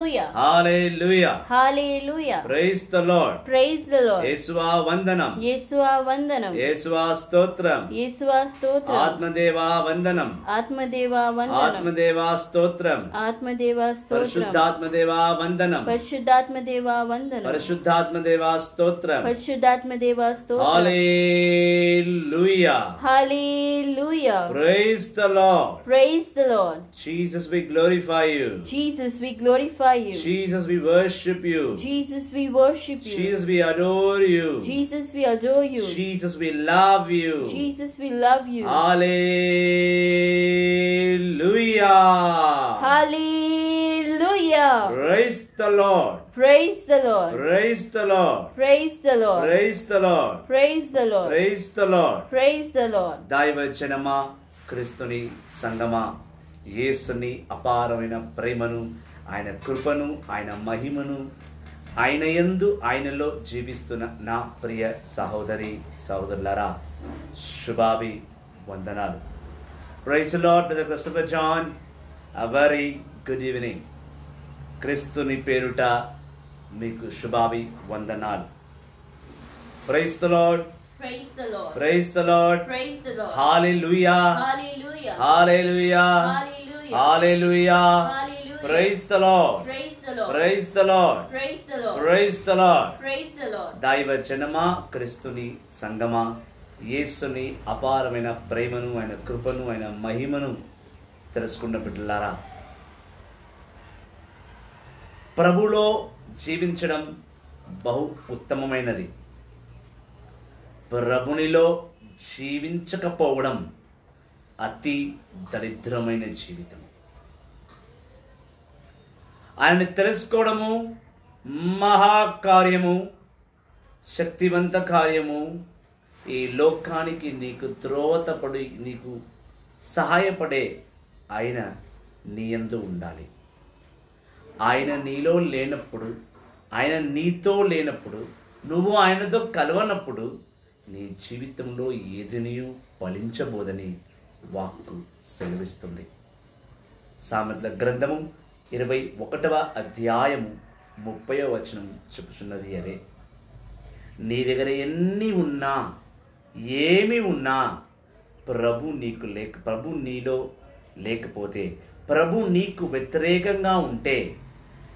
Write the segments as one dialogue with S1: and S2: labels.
S1: Hallelujah.
S2: Hallelujah.
S1: Praise the Lord.
S2: Praise the Lord.
S1: Yesua vandanam.
S2: Yesua vandanam.
S1: Yesua stotram.
S2: Yesua stotram.
S1: Atmadeva vandanam.
S2: Atmadeva vandanam.
S1: Atmadeva stotram.
S2: Atmadeva stotram.
S1: Parishuddhatmadeva vandanam.
S2: Parishuddhatmadeva vandanam.
S1: Parishuddhatmadeva stotram.
S2: Parishuddhatmadeva stotram.
S1: Hallelujah.
S2: Hallelujah.
S1: Praise the Lord.
S2: Praise the Lord.
S1: Jesus, we glorify you.
S2: Jesus, we glorify you.
S1: Jesus, we worship you.
S2: Jesus, we worship you.
S1: Jesus, we adore you.
S2: Jesus, we adore you.
S1: Jesus, we love you.
S2: Jesus, we love you.
S1: Hallelujah.
S2: Hallelujah.
S1: Praise the Lord.
S2: Praise the Lord.
S1: Praise the Lord.
S2: Praise the Lord.
S1: Praise the Lord.
S2: Praise the Lord.
S1: Praise the Lord.
S2: Praise the Lord.
S1: దైవజనమా, క్రీస్తుని సంగమా, యేసుని అపారమైన ప్రేమను, ఆయన కృపను, ఆయన మహిమను, ఆయన యందు ఆయనలో జీవిస్తున్న నా ప్రియ సహోదరి సహోదరులారా, శుభాభి వందనాలు. Praise the Lord. Brother Christopher John, a very good evening. క్రీస్తుని పేరుట మీకు శుభాభి వందనాలు. Praise the Lord.
S2: Praise the Lord.
S1: Praise the Lord.
S2: Praise the Lord.
S1: Hallelujah.
S2: Hallelujah.
S1: Hallelujah.
S2: Hallelujah.
S1: Hallelujah.
S2: Hallelujah.
S1: Praise the Lord.
S2: Praise the Lord.
S1: Praise the Lord.
S2: Praise the Lord.
S1: Praise the Lord.
S2: Praise the Lord.
S1: దైవజనమా, క్రీస్తుని సంగమా, యేసుని అపారమైన ప్రేమను, ఆయన కృపను, ఆయన మహిమను తెలుసుకున్న బిడ్డలారా, ప్రభులో జీవించడం బహు ఉత్తమమైనది. ప్రభునిలో జీవించకపోవడం అతి దరిద్రమైన జీవితం. ఆయన్ని తెలుసుకోవడము మహాకార్యము, శక్తివంత కార్యము. ఈ లోకానికి నీకు ద్రోవతపడి నీకు సహాయపడే ఆయన నీ యందు ఉండాలి. ఆయన నీలో లేనప్పుడు, ఆయన నీతో లేనప్పుడు, నువ్వు ఆయనతో కలవనప్పుడు నీ జీవితంలో ఏదినియూ ఫలించబోదని వాక్కు సెలవిస్తుంది. సామెతల గ్రంథము 21వ అధ్యాయము 30వ వచనం చెప్పుచున్నది అదే. నీ దగ్గర ఎన్ని ఉన్నా, ఏమి ఉన్నా, ప్రభు నీలో లేకపోతే, ప్రభు నీకు వ్యతిరేకంగా ఉంటే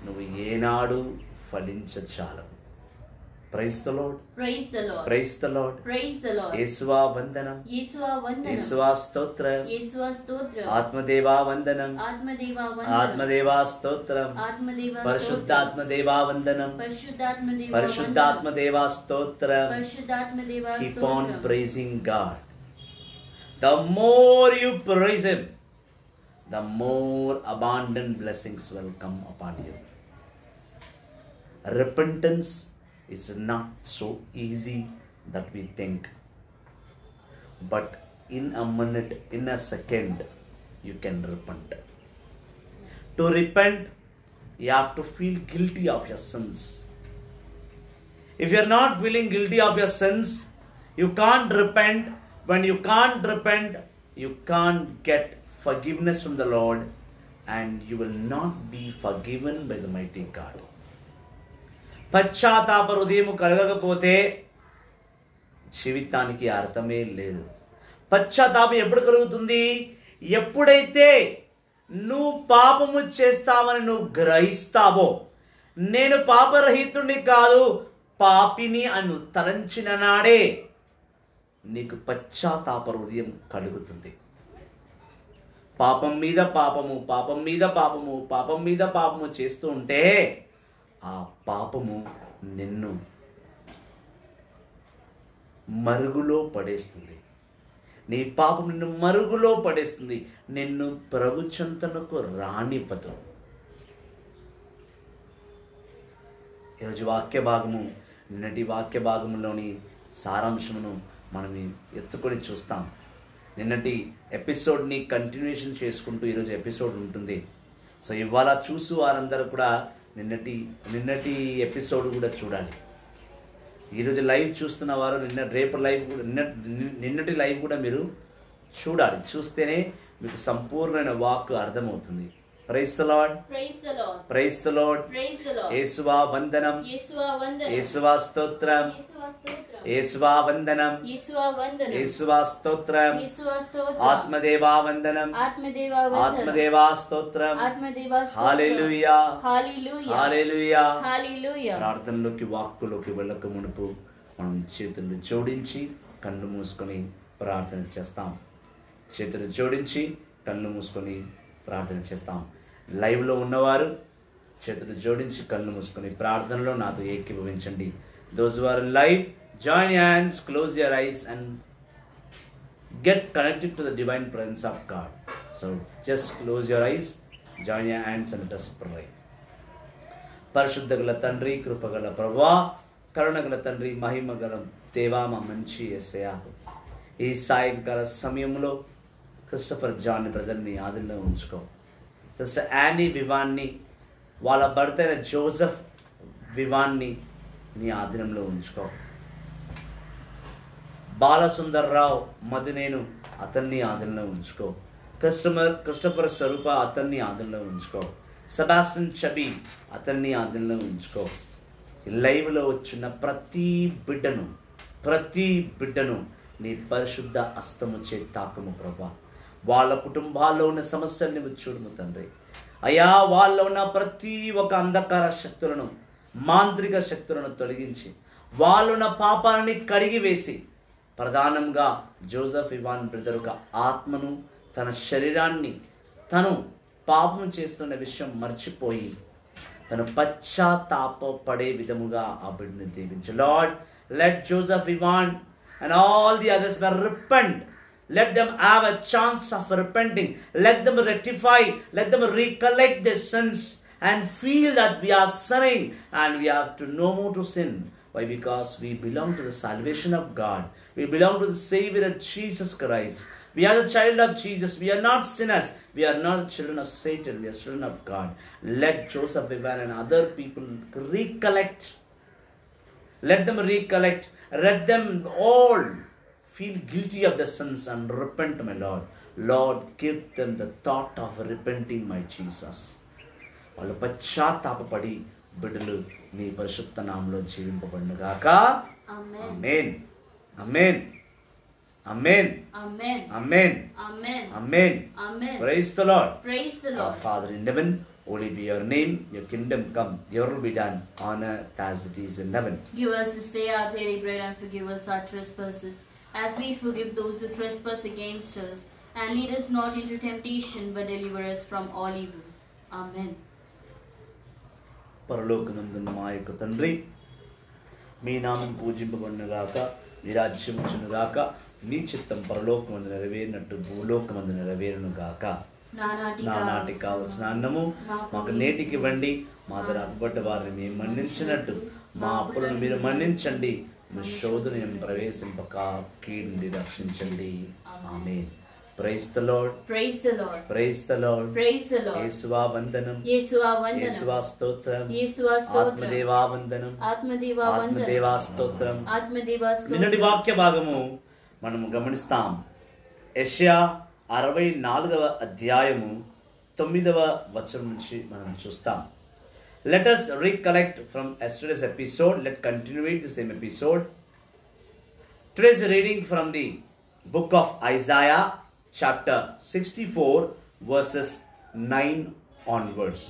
S1: నువ్వు ఏనాడు ఫలించచాలవు. Praise the Lord.
S2: Praise the Lord.
S1: Praise the Lord.
S2: Praise the Lord.
S1: యేసువా వందనం.
S2: Yesua vandanam.
S1: యేసువా స్తోత్రం.
S2: Yesua stotram.
S1: ఆత్మదేవా వందనం.
S2: Atmadeva vandanam.
S1: ఆత్మదేవా స్తోత్రం.
S2: Atmadeva
S1: పరిశుద్ధాత్మదేవా వందనం.
S2: Parishuddhatmadeva
S1: పరిశుద్ధాత్మదేవా స్తోత్రం.
S2: Parishuddhatmadeva
S1: Keep on
S2: stotram.
S1: praising God. The more you praise Him, the more abundant blessings will come upon you. Repentance is not so easy that we think, but in a minute, in a second, you can repent. To repent, you have to feel guilty of your sins. If you are not feeling guilty of your sins, you can't repent. When you can't repent, you can't get forgiveness from the Lord, and you will not be forgiven by the mighty God. పశ్చాత్తాప హృదయము కలగకపోతే జీవితానికి అర్థమే లేదు. పశ్చాత్తాపం ఎప్పుడు కలుగుతుంది? ఎప్పుడైతే నువ్వు పాపము చేస్తావని నువ్వు గ్రహిస్తావో, నేను పాపరహితుడిని కాదు పాపిని అని తలంచిన నాడే నీకు పశ్చాత్తాప హృదయం కలుగుతుంది. పాపం మీద పాపము, పాపం మీద పాపము, పాపం మీద పాపము చేస్తూ ఉంటే ఆ పాపము నిన్ను మరుగులో పడేస్తుంది. నీ పాపం నిన్ను మరుగులో పడేస్తుంది. నిన్ను ప్రభు చెంతనకు రానివ్వదు. ఈరోజు వాక్య భాగము, నిన్నటి వాక్య భాగంలోని సారాంశమును మనం ఎత్తుకొని చూస్తాం. నిన్నటి ఎపిసోడ్ని కంటిన్యూషన్ చేసుకుంటూ ఈరోజు ఎపిసోడ్ ఉంటుంది. సో ఇవాళ చూసు వారందరూ కూడా నిన్నటి ఎపిసోడ్ కూడా చూడాలి. ఈరోజు లైవ్ చూస్తున్న వారు నిన్నటి లైవ్ కూడా మీరు చూడాలి. చూస్తేనే మీకు సంపూర్ణమైన వాక్ అర్థమవుతుంది. Praise the Lord.
S2: Praise the Lord.
S1: Praise the Lord.
S2: Praise the Lord.
S1: యేసువా వందనం.
S2: Yesua Vandanam.
S1: యేసువా స్తోత్రం.
S2: Yesua Stotram.
S1: యేసువా వందనం.
S2: Yesua Vandanam.
S1: యేసువా స్తోత్రం.
S2: Yesua Stotram.
S1: ఆత్మదేవా వందనం.
S2: Atmadeva Vandanam.
S1: ఆత్మదేవా స్తోత్రం.
S2: Atmadeva Stotram.
S1: హల్లెలూయా.
S2: Hallelujah.
S1: హల్లెలూయా.
S2: Hallelujah.
S1: ప్రార్థనలోకి వాక్కులోకి వెళ్ళక మునుపు మనం చేతులు జోడించి కళ్ళు మూసుకొని ప్రార్థన చేస్తాం. చేతులు జోడించి కళ్ళు మూసుకొని ప్రార్థన చేస్తాం. లైవ్లో ఉన్నవారు చేతులు జోడించి కళ్ళు మూసుకొని ప్రార్థనలో నాతో ఏకీభవించండి. Those who are live, join your hands, close your eyes and get connected to the divine presence of God. So just close your eyes, join your hands and let us pray. పరిశుద్ధ గల తండ్రి, కృపగల ప్రభువా, కరుణగల తండ్రి, మహిమగల దేవా, మా మంచి యేసయ్యా, ఈ సాయంకాల సమయంలో క్రిస్టఫర్ జాన్ బ్రదర్ని ఆదిలో ఉంచుకో. సిస్టర్ యానీ వివాన్ని, వాళ్ళ భర్త అయిన జోసెఫ్ వివాన్ని నీ ఆధీనంలో ఉంచుకో. బాలసుందర్రావు మదినేను అతన్ని ఆధీనంలో ఉంచుకో. క్రిస్టఫర్ స్వరూప అతన్ని ఆధీనంలో ఉంచుకో. సెబాస్టిన్ చబీ అతన్ని ఆధీనంలో ఉంచుకో. లైవ్లో వచ్చిన ప్రతి బిడ్డను నీ పరిశుద్ధ హస్తము చే తాకము ప్రభా. వాళ్ళ కుటుంబాల్లో ఉన్న సమస్యల్ని చూడము తండ్రి. అయ్యా, వాళ్ళలో ఉన్న ప్రతి ఒక్క అంధకార శక్తులను, మాంత్రిక శక్తులను తొలగించి వాళ్ళు ఉన్న పాపాలని కడిగి వేసి, ప్రధానంగా జోసెఫ్ ఇవాన్ బ్రదర్ ఒక ఆత్మను, తన శరీరాన్ని తను పాపం చేస్తున్న విషయం మర్చిపోయి తను పశ్చాత్తాపపడే విధముగా ఆ బిడ్డను దీవించు. Lord, let Joseph Ivan and all the others will repent. Let them have a chance of repenting. Let them rectify. Let them recollect their sins and feel that we are sinning and we have to no more to sin. Why? Because we belong to the salvation of God. We belong to the Savior of Jesus Christ. We are the child of Jesus. We are not sinners. We are not children of Satan. We are children of God. Let Joseph, Ivan and other people recollect. Let them recollect. Let them all feel guilty of their sins and repent, my Lord. Lord, give them the thought of repenting, my Jesus. వాళ్ళు పశ్చాత్తాపపడి బిడ్డలు నీ పరిశుద్ధ నామములో జీవింపబడును గాక. ఆమేన్. ఆమేన్. ఆమేన్.
S2: Amen.
S1: Amen.
S2: Amen.
S1: Amen.
S2: Amen.
S1: Praise the Lord.
S2: Praise the
S1: Our
S2: Lord.
S1: Father in heaven, holy be your name. Your kingdom come. Your will be done on earth as it is in heaven.
S2: Give us this day our daily bread and forgive us our trespasses, as we forgive those who trespass against us. And lead us not into temptation, but deliver us from all evil. Amen.
S1: పరలోకమందున్న మా యొక్క తండ్రి, మీ నామం పూజింపబడునుగాక, మీ రాజ్యం వచ్చునుగాక, మీ చిత్తం పరలోకమందు నెరవేరినట్టు భూలోకమందు నెరవేరునుగాక. నానాటి కావలసిన అన్నము మాకు నేటికి ఇవ్వండి. మా దగ్గర అప్పుబడ్డ వారిని మేము మన్నించినట్టు మా అప్పులను మీరు మన్నించండి. మీ శోధన ప్రవేశింపక కీడు నుండి రక్షించండి. ఆమేన్. Praise the Lord.
S2: Praise the Lord.
S1: Praise the Lord.
S2: Praise the Lord.
S1: యేసువా వందనం.
S2: Yesua Vandanam.
S1: యేసువా స్తోత్రం.
S2: Yesua Stotram.
S1: ఆత్మదేవా వందనం.
S2: Atmadeva
S1: ఆత్మదేవా
S2: Vandanam.
S1: స్తోత్రం.
S2: Atmadeva
S1: నిన్నటి
S2: Stotram.
S1: వాక్య భాగము మనము గమనిస్తాం. యెషయా 64వ అధ్యాయము 9వ వచనం నుంచి మనం చూస్తాం. Let us recollect from yesterday's episode. Let's continue the same episode. Today's reading from the book of Isaiah, chapter 64, verses 9 onwards.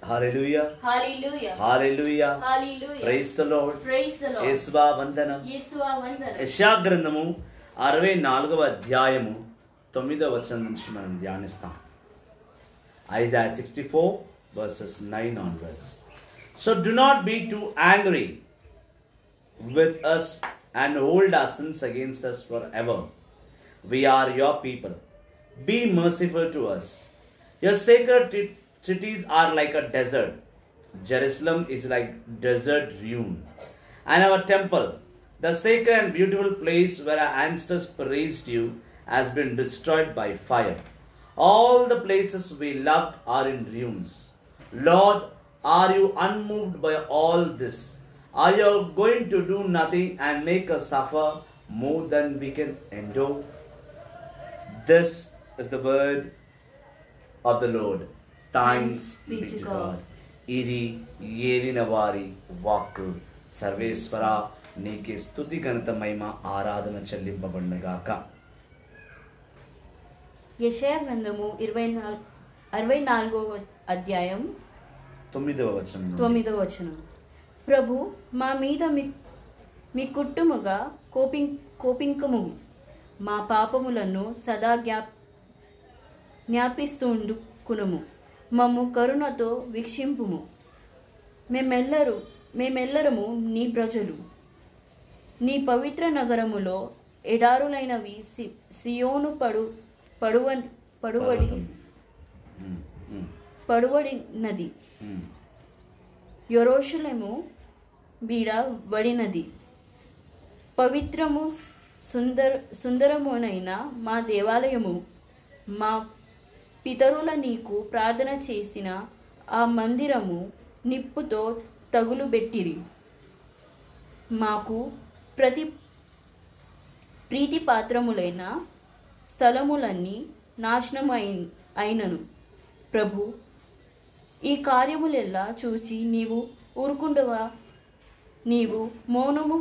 S1: Hallelujah.
S2: Hallelujah.
S1: Hallelujah.
S2: Hallelujah.
S1: Praise the Lord.
S2: Praise the Lord.
S1: యేసువా వందనం.
S2: Yesua Vandanam.
S1: యెషయా గ్రంథము 64వ అధ్యాయము 9వ వచనం నుంచి మనం ధ్యానిస్తాం. Isaiah 64 verses 9 onwards. So do not be too angry with us and hold our sins against us forever. We are your people. Be merciful to us. Your sacred cities are like a desert. Jerusalem is like desert ruin. And our temple, the sacred and beautiful place where our ancestors praised you, has been destroyed by fire. All the places we loved are in ruins. Lord, are you unmoved by all this? Are you going to do nothing and make us suffer more than we can endure? This is the word of the Lord. Thanks be to God. ఇది ఏలిన వారి వాక్కు. సర్వేశ్వర నీకే స్తుతి ఘనత మహిమ ఆరాధన చెల్లింపబడునుగాక.
S2: యెషయా గ్రంథము 64వ అధ్యాయం
S1: 9వ వచనం.
S2: 9వ వచనం. ప్రభు మా మీద మీ కుట్టుముగా కోపింకము, మా పాపములను సదా జ్ఞాపిస్తుండుకునుము. మమ్ము కరుణతో వీక్షింపుము. మేమెల్లరము నీ ప్రజలు. నీ పవిత్ర నగరములో ఎడారులైనవి సియోను పడువడినది. యెరూషలేము బీడబడినది. పవిత్రము సుందరమునైన మా దేవాలయము, మా పితరుల నీకు ప్రార్థన చేసిన ఆ మందిరము నిప్పుతో తగులుబెట్టిరి. మాకు ప్రీతి పాత్రములైన స్థలములన్నీ నాశనమైనను. ప్రభు ఈ కార్యములెల్లా చూచి నీవు ఊరుకుండవా? నీవు మౌనము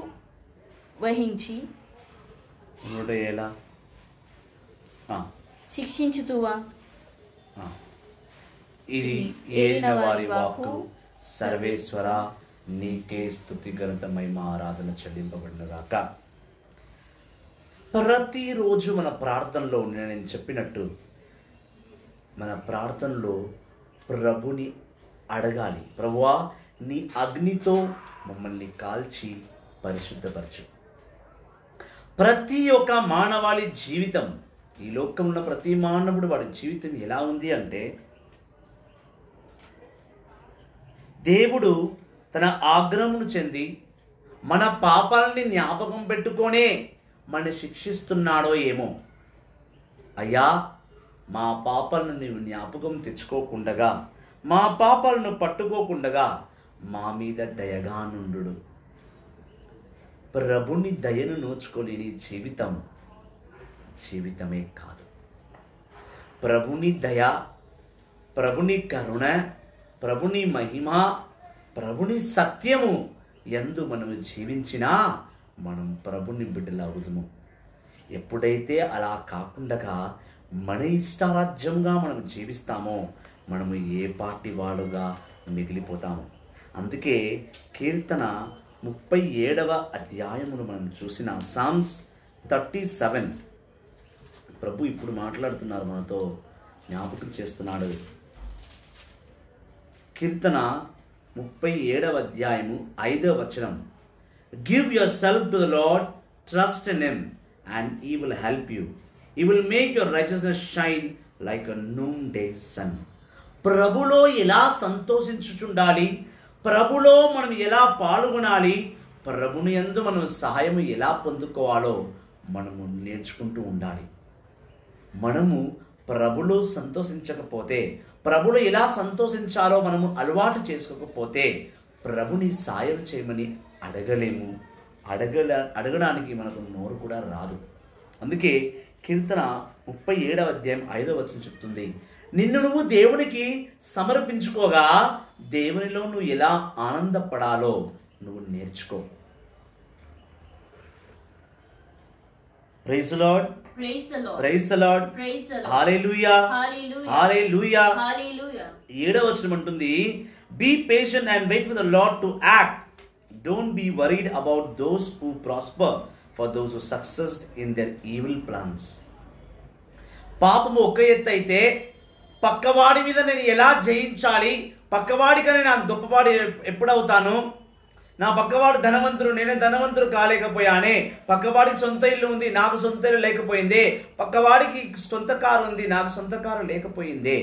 S2: వహించి శిక్షించుతువా?
S1: ఇది ఏలిన వారి వాక్కు. సర్వేశ్వర నీకే స్తుతి ఘనత మహిమ ఆరాధన చెల్లింపబడునుగాక. ప్రతిరోజు మన ప్రార్థనలో నేను చెప్పినట్టు మన ప్రార్థనలో ప్రభుని అడగాలి. ప్రభువా నీ అగ్నితో మమ్మల్ని కాల్చి పరిశుద్ధపరచు. ప్రతి ఒక్క మానవాళి జీవితం, ఈ లోకంలో ఉన్న ప్రతి మానవుడు వాడి జీవితం ఎలా ఉంది అంటే, దేవుడు తన ఆగ్రహమును చెంది మన పాపాలని జ్ఞాపకం పెట్టుకొనే మన శిక్షిస్తున్నాడో ఏమో. అయ్యా మా పాపాలను నీవు జ్ఞాపకం తెచ్చుకోకుండగా, మా పాపాలను పట్టుకోకుండగా మా మీద దయగా నుండు. ప్రభుని దయను నోచుకోలేని జీవితమే కాదు. ప్రభుని దయ, ప్రభుని కరుణ, ప్రభుని మహిమ, ప్రభుని సత్యము యందు మనము జీవించినా మనం ప్రభుని బిడ్డలవుదుము. ఎప్పుడైతే అలా కాకుండా మన ఇష్టారాజ్యంగా మనం జీవిస్తామో మనము ఏ పార్టీ వాడుగా మిగిలిపోతాము. అందుకే కీర్తన 37వ అధ్యాయమును మనం చూసిన సామ్స్ 37 ప్రభు ఇప్పుడు మాట్లాడుతున్నారు, మనతో జ్ఞాపకం చేస్తున్నాడు. కీర్తన 37వ అధ్యాయము 5వ వచనం. Give yourself to the Lord, trust in him and he will help you. He will make your righteousness shine like a noon day sun. ప్రభులో ఎలా సంతోషించుచుండాలి, ప్రభులో మనం ఎలా పాల్గొనాలి, ప్రభుని యందు మనం సహాయం ఎలా పొందుకోవాలో మనము నేర్చుకుంటూ ఉండాలి. మనము ప్రభులో సంతోషించకపోతే, ప్రభులో ఎలా సంతోషించాలో మనము అలవాటు చేసుకోకపోతే ప్రభుని సాయం చేయమని అడగలేము. అడగడానికి మనకు నోరు కూడా రాదు. అందుకే కీర్తన 37వ అధ్యాయం 5వ వచనం చెప్తుంది, నిన్ను నువ్వు దేవునికి సమర్పించుకోగా దేవునిలో నువ్వు ఎలా ఆనందపడాలో నువ్వు నేర్చుకో. Praise the Lord, praise the Lord, hallelujah, hallelujah. 7వ వచనం అంటుంది, be patient and wait for the Lord to act. Don't be worried about those who prosper, for those who succeeded in their evil plans. పాపము ఒక ఎత్తు అయితే పక్కవాడి మీద నేను ఎలా జయించాలి, పక్కవాడికనే నాకు గొప్పవాడి ఎప్పుడవుతాను, నా పక్కవాడు ధనవంతుడు నేనే ధనవంతుడు కాలేకపోయానే, పక్కవాడికి సొంత ఇల్లు ఉంది నాకు సొంత ఇల్లు లేకపోయిందే, పక్కవాడికి సొంత కారు ఉంది నాకు సొంత కారు లేకపోయిందే,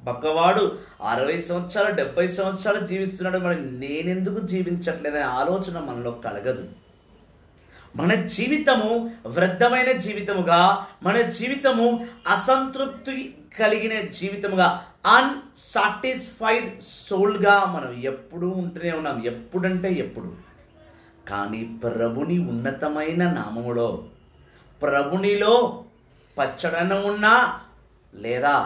S1: పక్కవాడు 60 సంవత్సరాలు 70 సంవత్సరాలు జీవిస్తున్నాడు మరి నేనెందుకు జీవించట్లేదనే ఆలోచన మనలో కలగదు. మన జీవితము వృద్ధమైన జీవితముగా, మన జీవితము అసంతృప్తి కలిగిన జీవితముగా, అన్సాటిస్ఫైడ్ సోల్గా మనం ఎప్పుడూ ఉంటూనే ఉన్నాం. ఎప్పుడంటే ఎప్పుడు. కానీ ప్రభుని ఉన్నతమైన నామములో, ప్రభునిలో పచ్చదనం ఉన్నా లేదా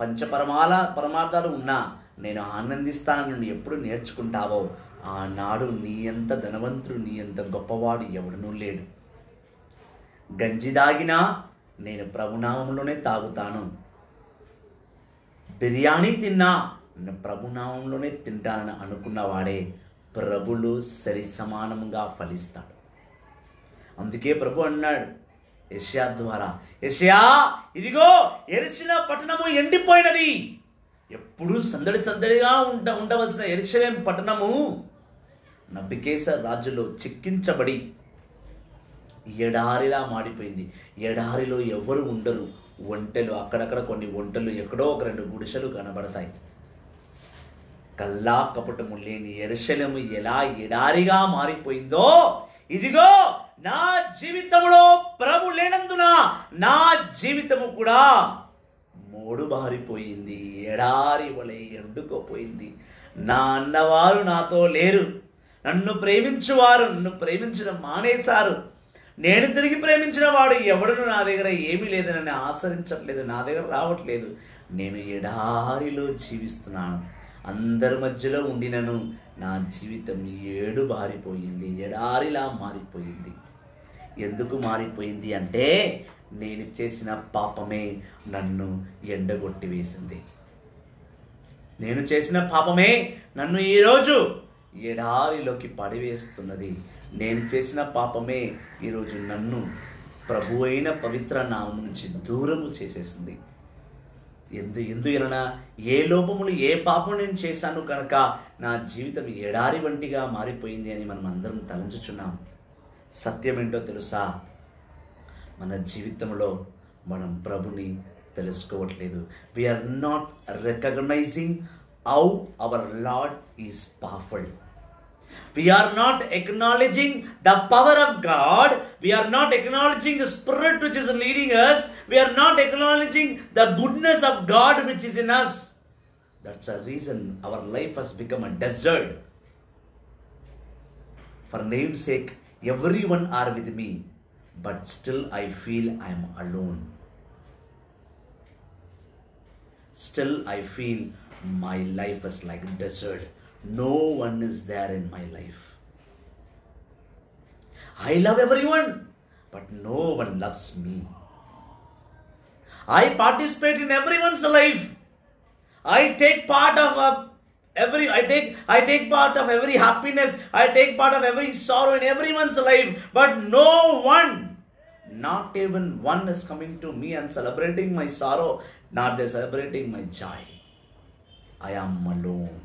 S1: పరమార్థాలు ఉన్నా నేను ఆనందిస్తానని నువ్వు ఎప్పుడు నేర్చుకుంటావో ఆనాడు నీ అంత ధనవంతుడు, నీ అంత గొప్పవాడు ఎవడనూ లేడు. గంజి దాగినా నేను ప్రభునామంలోనే తాగుతాను, బిర్యానీ తిన్నా నేను ప్రభునామంలోనే తింటానని అనుకున్నవాడే ప్రభులు సరి సమానంగా ఫలిస్తాడు. అందుకే ప్రభు అన్నాడు యెషయా ద్వారా, యెషయా ఇదిగో యెరూషలేము పట్టణము ఎండిపోయినది. ఎప్పుడు సందడిగా ఉండవలసిన యెరూషలేము పట్టణము నబుకద్నెజర్ రాజులో చిక్కించబడి ఎడారిలా మాడిపోయింది. ఎడారిలో ఎవరు ఉండరు, ఒంటెలు అక్కడక్కడ కొన్ని ఒంటెలు, ఎక్కడో ఒక 2 గుడిసెలు కనబడతాయి. కల్లా కపటము లేని యెరూషలేము ఎలా ఎడారిగా మారిపోయిందో, ఇదిగో నా జీవితంలో ప్రభు లేనందున నా జీవితము కూడా మోడు బారిపోయింది, ఎడారి వలె ఎండుకోపోయింది. నా అన్నవారు నాతో లేరు, నన్ను ప్రేమించువారు నన్ను ప్రేమించడం మానేశారు. నేను తిరిగి ప్రేమించిన వాడు ఎవడును నా దగ్గర ఏమీ లేదని నన్ను ఆచరించట్లేదు, నా దగ్గర రావట్లేదు. నేను ఎడారిలో జీవిస్తున్నాను, అందరి మధ్యలో ఉండినను నా జీవితం ఏడు బారిపోయింది, ఎడారిలా మారిపోయింది. ఎందుకు మారిపోయింది అంటే నేను చేసిన పాపమే నన్ను ఎండగొట్టి వేసింది. నేను చేసిన పాపమే నన్ను ఈరోజు ఎడారిలోకి పడివేస్తున్నది. నేను చేసిన పాపమే ఈరోజు నన్ను ప్రభు అయిన పవిత్ర నామం నుంచి దూరము చేసేసింది. ఎందుకనగా ఏ లోపములు ఏ పాపం నేను చేశాను కనుక నా జీవితం ఎడారి వంటిగా మారిపోయింది అని మనం అందరం తలంచుచున్నాం. సత్యం ఏంటో తెలుసా? మన జీవితంలో మనం ప్రభుని తెలుసుకోవట్లేదు. We are not recognizing how our Lord is powerful. We are not acknowledging the power of God. We are not acknowledging the Spirit which is leading us. We are not acknowledging the goodness of God which is in us. That's a reason our life has become a desert. For name's sake, everyone are with me, but still I feel I am alone. Still I feel my life is like a desert. No one is there in my life. I love everyone, but no one loves me. I participate in everyone's life. I take part of I take part of every happiness. I take part of every sorrow in everyone's life, but no one, not even one, is coming to me and celebrating my sorrow, not they celebrating my joy. I am alone.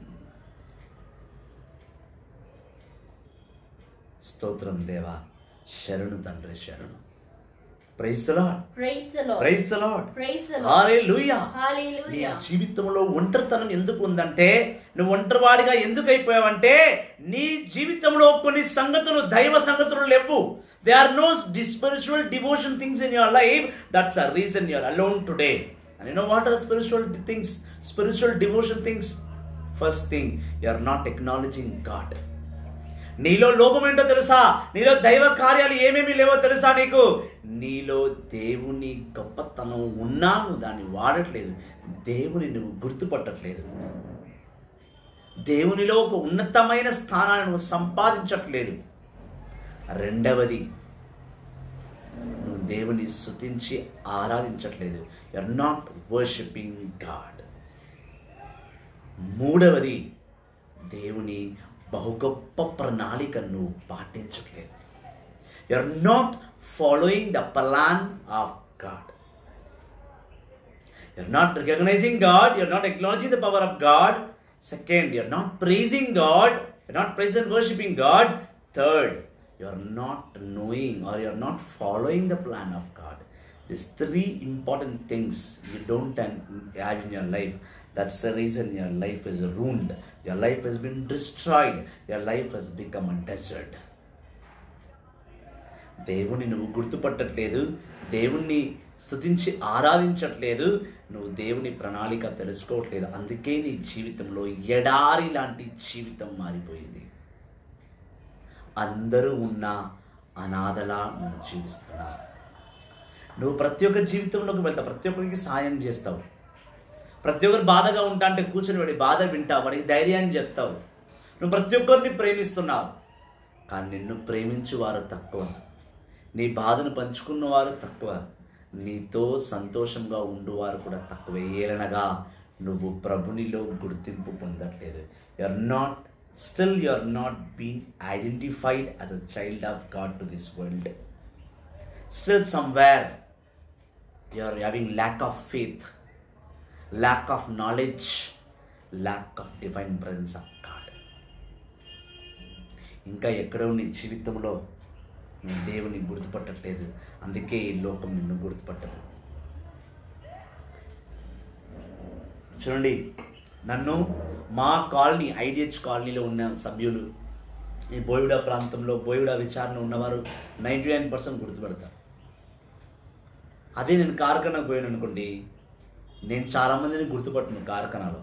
S1: స్తోత్రం దేవా, శరణు తండ్రి, శరణు. Praise the Lord,
S2: praise the Lord,
S1: praise the Lord,
S2: praise the Lord,
S1: hallelujah,
S2: hallelujah.
S1: నీ జీవితంలో ఒంటరితనం ఎందుకు ఉందంటే, నువ్వు ఒంటరివాడిగా ఎందుకు అయిపోయావంటే, నీ జీవితంలో కొన్ని సంగతులు, దైవ సంగతులు లేవు. There are no spiritual devotion things in your life. That's a reason you are alone today. And you know what are spiritual things? Spiritual devotion things. First thing, you are not acknowledging God. నీలో లోపం ఏంటో తెలుసా? నీలో దైవ కార్యాలు ఏమేమి లేవో తెలుసా నీకు? నీలో దేవుని గొప్పతనం ఉన్నా నువ్వు దాన్ని వాడట్లేదు. దేవుని నువ్వు గుర్తుపట్టట్లేదు. దేవునిలో ఒక ఉన్నతమైన స్థానాన్ని నువ్వు సంపాదించట్లేదు. రెండవది, నువ్వు దేవుని స్తుతించి ఆరాధించట్లేదు. You are not worshipping God. మూడవది, దేవుని బహు గొప్ప ప్రణాళికను నువ్వు పాటించట్లేదు. You are not following the plan of God. You are not recognizing God. You are not acknowledging the power of God. Second, you are not praising God. You are not praising and worshipping God. Third, you are not knowing or you are not following the plan of God. These three important things you don't have in your life. That's the reason your life is ruined. Your life has been destroyed. Your life has become a desert. దేవుని నువ్వు గుర్తుపట్టట్లేదు. దేవుణ్ణి స్తుతించి ఆరాధించట్లేదు. నువ్వు దేవుని ప్రణాళిక తెలుసుకోవట్లేదు. అందుకే నీ జీవితంలో ఎడారి లాంటి జీవితం మారిపోయింది. అందరూ ఉన్న అనాథలా నువ్వు జీవిస్తున్నావు. నువ్వు ప్రతి ఒక్క జీవితంలోకి వెళ్తావు, ప్రతి ఒక్కరికి సాయం చేస్తావు. ప్రతి ఒక్కరు బాధగా ఉంటా అంటే కూర్చొని వాడి బాధ వింటావు, వాడికి ధైర్యాన్ని చెప్తావు. నువ్వు ప్రతి ఒక్కరిని ప్రేమిస్తున్నావు, కానీ నిన్ను ప్రేమించువారు తక్కువ, నీ బాధను పంచుకున్నవారు తక్కువ, నీతో సంతోషంగా ఉండువారు కూడా తక్కువే. ఏలనగా నువ్వు ప్రభునిలో గుర్తింపు పొందట్లేదు. You are not been identified as a child of God to this world. Still somewhere you are having lack of faith, lack of knowledge, lack of divine presence of God. ఇంకా ఎక్కడో నీ జీవితంలో నువ్వు దేవుని గుర్తుపట్టట్లేదు, అందుకే ఈ లోకం నిన్ను గుర్తుపట్టదు. చూడండి, నన్ను మా కాలనీ ఐడిహెచ్ కాలనీలో ఉన్న సభ్యులు, ఈ బోయిడా ప్రాంతంలో బోయిడా విచారణ ఉన్నవారు 99% గుర్తుపడతారు. అదే నేను కార్ఖానాకు పోయాను అనుకోండి, నేను చాలామందిని గుర్తుపట్టను కార్ఖానాలో,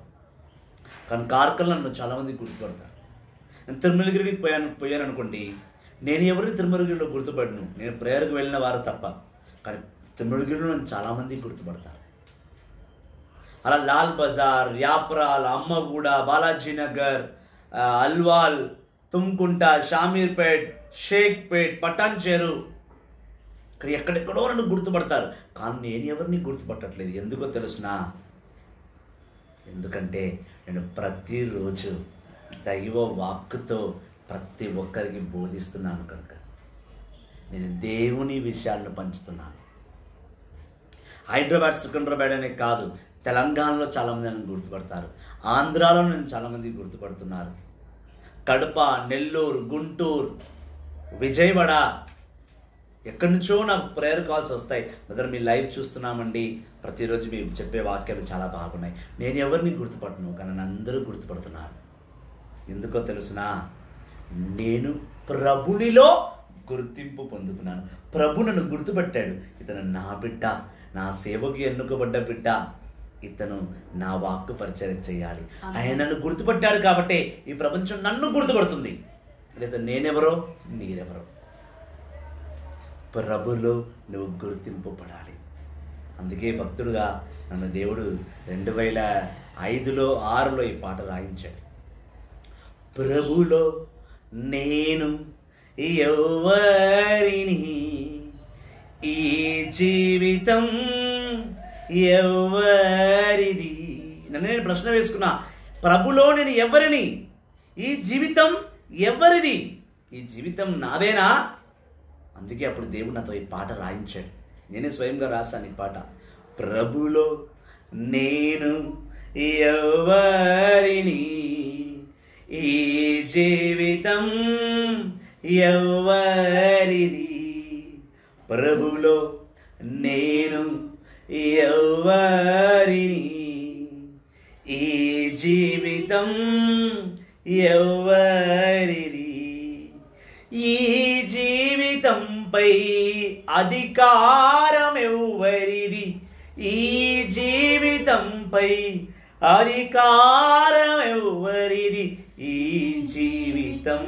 S1: కానీ కార్ఖానాలో నన్ను చాలామంది గుర్తుపడతారు. నేను తిరుమలగిరికి పోయాను అనుకోండి, నేను ఎవరిని తిరుమలగిరిలో గుర్తుపడను, నేను ప్రేయర్కి వెళ్ళిన వారు తప్ప, కానీ తిరుమలగిరిలో నన్ను చాలామంది గుర్తుపడతారు. అలా లాల్ బజార్, యాప్రాల్, అమ్మగూడ, బాలాజీ నగర్, అల్వాల్, తుమ్కుంట, షామీర్పేట్, షేక్పేట్, పటాన్ చెరు, ఇక్కడ ఎక్కడెక్కడో నన్ను గుర్తుపడతారు, కానీ నేను ఎవరిని గుర్తుపట్టట్లేదు. ఎందుకో తెలుసునా? ఎందుకంటే నేను ప్రతిరోజు దైవ వాక్కుతో ప్రతి ఒక్కరికి బోధిస్తున్నాను కనుక. నేను దేవుని విషయాలను పంచుతున్నాను. హైదరాబాద్, సికింద్రాబాద్ అనే కాదు, తెలంగాణలో చాలామంది నన్ను గుర్తుపడతారు, ఆంధ్రాలో నన్ను చాలామంది గుర్తుపడుతున్నారు, కడప, నెల్లూరు, గుంటూరు, విజయవాడ, ఎక్కడి నుంచో నాకు ప్రేయర్ కాల్స్ వస్తాయి. బ్రదర్ మీ లైవ్ చూస్తున్నామండి, ప్రతిరోజు మీరు చెప్పే వాక్యాలు చాలా బాగున్నాయి. నేను ఎవరిని గుర్తుపట్టను, కానీ నన్ను అందరూ గుర్తుపడుతున్నారు. ఎందుకో తెలుసునా? నేను ప్రభునిలో గుర్తింపు పొందుకున్నాను. ప్రభు నన్ను గుర్తుపట్టాడు. ఇతను నా బిడ్డ, నా సేవకు ఎన్నుకోబడ్డ బిడ్డ, ఇతను నా వాక్కు పరిచయం చేయాలి. ఆయన నన్ను గుర్తుపట్టాడు కాబట్టి ఈ ప్రపంచం నన్ను గుర్తుపడుతుంది. లేదా నేనెవరో మీరెవరో. ప్రభులో నువ్వు గుర్తింపు పడాలి. అందుకే భక్తుడుగా నన్ను దేవుడు 2005లో 2006లో ఈ పాట రాయించాడు. ప్రభులో నేను ఎవరిని, ఈ జీవితం ఎవరిది. నన్ను నేను ప్రశ్న వేసుకున్నా, ప్రభులో నేను ఎవరిని, ఈ జీవితం ఎవరిది? ఈ జీవితం నాదేనా? అందుకే అప్పుడు దేవుడు నాతో ఈ పాట రాయించాడు. నేనే స్వయంగా రాశాను ఈ పాట. ప్రభులో నేను ఎవరిని, ఈ జీవితం ఎవరిది. ప్రభులో నేను ఎవరిని, ఈ జీవితం ఎవరిది. ఈ జీవితంపై అధికారం ఎవరిది, ఈ జీవితంపై అధికారం ఎవరిది. ఈ జీవితం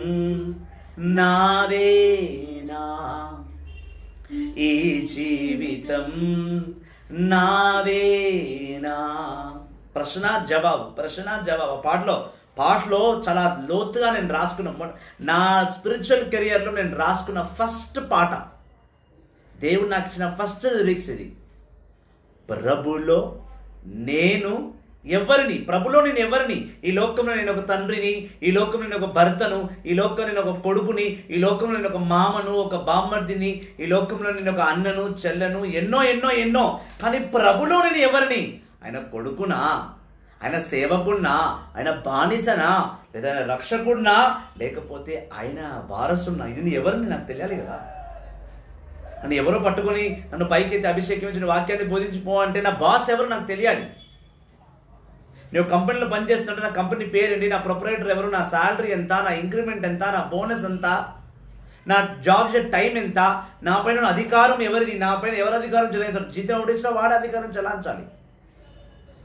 S1: నాదేనా, ఈ జీవితం నాదేనా. ప్రశ్న జవాబు పాటలో చాలా లోతుగా నేను రాసుకున్న, నా స్పిరిచువల్ కెరియర్లో నేను రాసుకున్న ఫస్ట్ పాట, దేవుడు నాకు ఇచ్చిన ఫస్ట్ లిరిక్స్ ఇది. ప్రభులో నేను ఎవరిని, ప్రభులో నేను ఎవరిని. ఈ లోకంలో నేను ఒక తండ్రిని, ఈ లోకంలో నేను ఒక భర్తను, ఈ లోకంలో నేను ఒక కొడుకుని, ఈ లోకంలో నేను ఒక మామను, ఒక బామ్మర్దిని, ఈ లోకంలో నేను ఒక అన్నను, చెల్లెను, ఎన్నో ఎన్నో ఎన్నో. కానీ ప్రభులో నేను ఎవరిని? ఆయన కొడుకునా, ఆయన సేవకుడినా, ఆయన బానిసనా, లేదా రక్షకుడినా, లేకపోతే ఆయన వారసున్నా? ఇది ఎవరిని నాకు తెలియాలి కదా. నన్ను ఎవరో పట్టుకొని నన్ను పైకైతే అభిషేకించిన వాక్యాన్ని బోధించిపో అంటే నా బాస్ ఎవరు నాకు తెలియాలి. నేను కంపెనీలో పనిచేస్తుంటే నా కంపెనీ పేరేంటి, నా ప్రొపరేటర్ ఎవరు, నా శాలరీ ఎంత, నా ఇంక్రిమెంట్ ఎంత, నా బోనస్ ఎంత, నా జాబ్ చేసే టైం ఎంత, నా పైన అధికారం ఎవరిది, నా పైన ఎవరు అధికారం చెలాయిస్తారు. జీతం ఉడిసిన వాడే అధికారం చెలాయించాలి.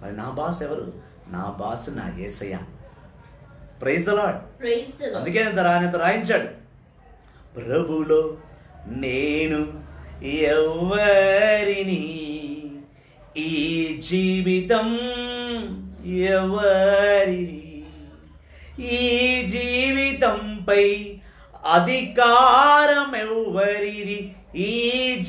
S1: మరి నా బాస్ ఎవరు? నా బాస్ నా యేసయ్య. Praise the Lord. అందుకే ఆయనతో రాయించాడు, ప్రభులో నేను ఎవరిని, ఈ జీవితం ఎవరిది? ఈ జీవితంపై అధికారం ఎవరిది? ఈ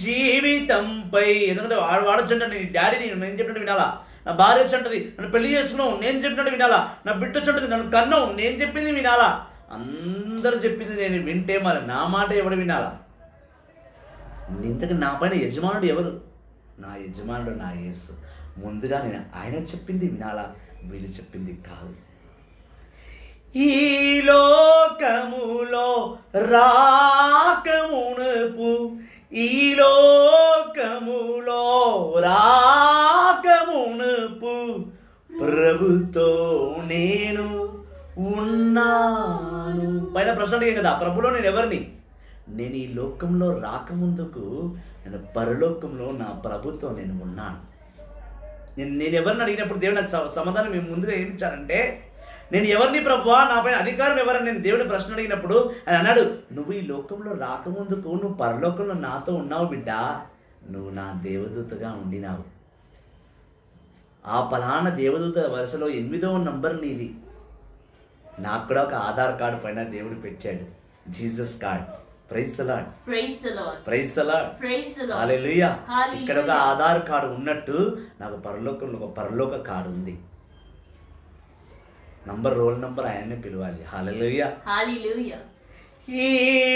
S1: జీవితంపై, ఎందుకంటే వాడొచ్చుంటాడు, నీ డాడీ నేను చెప్పినట్టు వినాలా, నా భార్య వచ్చుంటది నన్ను పెళ్లి చేసుకున్నావు నేను చెప్పినట్టు వినాలా, నా బిడ్డ వచ్చుంటది నన్ను కన్నావు నేను చెప్పింది వినాలా, అందరూ చెప్పింది నేను వింటే మరి నా మాట ఎవడు వినాలా? ఇంతకు నా పైన యజమానుడు ఎవరు? నా యజమానుడు నా యేసు. ముందుగా నేను ఆయన చెప్పింది వినాలా, వీళ్ళు చెప్పింది కాదు. ఈ లోకములో రాకమునుపు, ఈ లోకములో రాకమునుపు ప్రభుతో నేను ఉన్నాను. పైన ప్రశ్న అడిగాను కదా, ప్రభులో నేను ఎవరిని? నేను ఈ లోకంలో రాకముందుకు నేను పరలోకంలో నా ప్రభుతో నేను ఉన్నాను. నేను ఎవరిని అడిగినప్పుడు దేవుడు నాకు సమాధానం మేము ముందుగా ఏమి ఇచ్చారంటే, నేను ఎవరిని ప్రభువా, నా పైన అధికారం ఎవరని నేను దేవుడి ప్రశ్న అడిగినప్పుడు ఆయన అన్నాడు, నువ్వు ఈ లోకంలో రాకముందుకు నువ్వు పరలోకంలో నాతో ఉన్నావు బిడ్డ, నువ్వు నా దేవదూతగా ఉండినావు. ఆ పలానా దేవదూత వరుసలో 8వ నంబర్ నీది. నాకు కూడా ఒక ఆధార్ కార్డు పైన దేవుడు పెట్టాడు, Jesus card. Praise the Lord, praise the Lord, praise the Lord, praise the Lord, hallelujah. ఇక్కడ ఒక ఆధార్ కార్డు ఉన్నట్టు నాకు పరలోకంలో ఒక పరలోక కార్డు ఉంది. రోల్ నంబర్ ఆయన్నే పిలవాలి. హల్లెలూయా, హల్లెలూయా. ఈ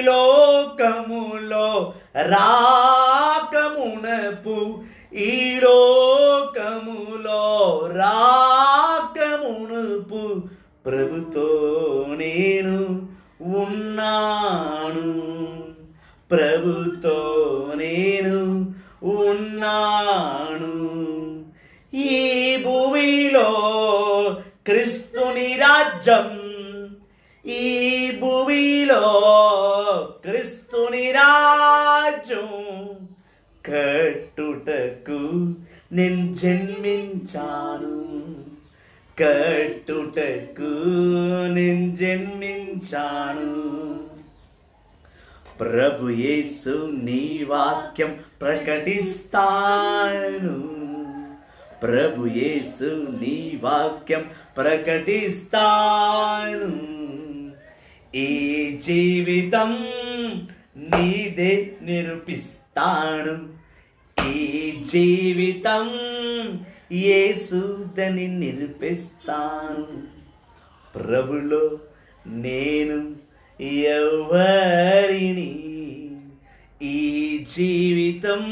S1: లోకములో రాకమునపు, ఈ లోకములో రాకమునపు ప్రభుతో నేను ఉన్నాను, ప్రభుతో నేను ఉన్నాను. ఈ భూమిలో క్రీస్తుని రాజ్యం, ఈ భూమిలో క్రీస్తుని రాజ్యం కట్టుటకు నేను జన్మించాను, కట్టుటకు నేను జన్మించాను. ప్రభు యేసు నీ వాక్యం ప్రకటిస్తాను, ప్రభు యేసు నీ వాక్యం ప్రకటిస్తాను. ఈ జీవితం నీదే నిరూపిస్తాను, ఈ జీవితం యేసుదని నిరూపిస్తాను. ప్రభులో నేను ఎవరిని, ఈ జీవితం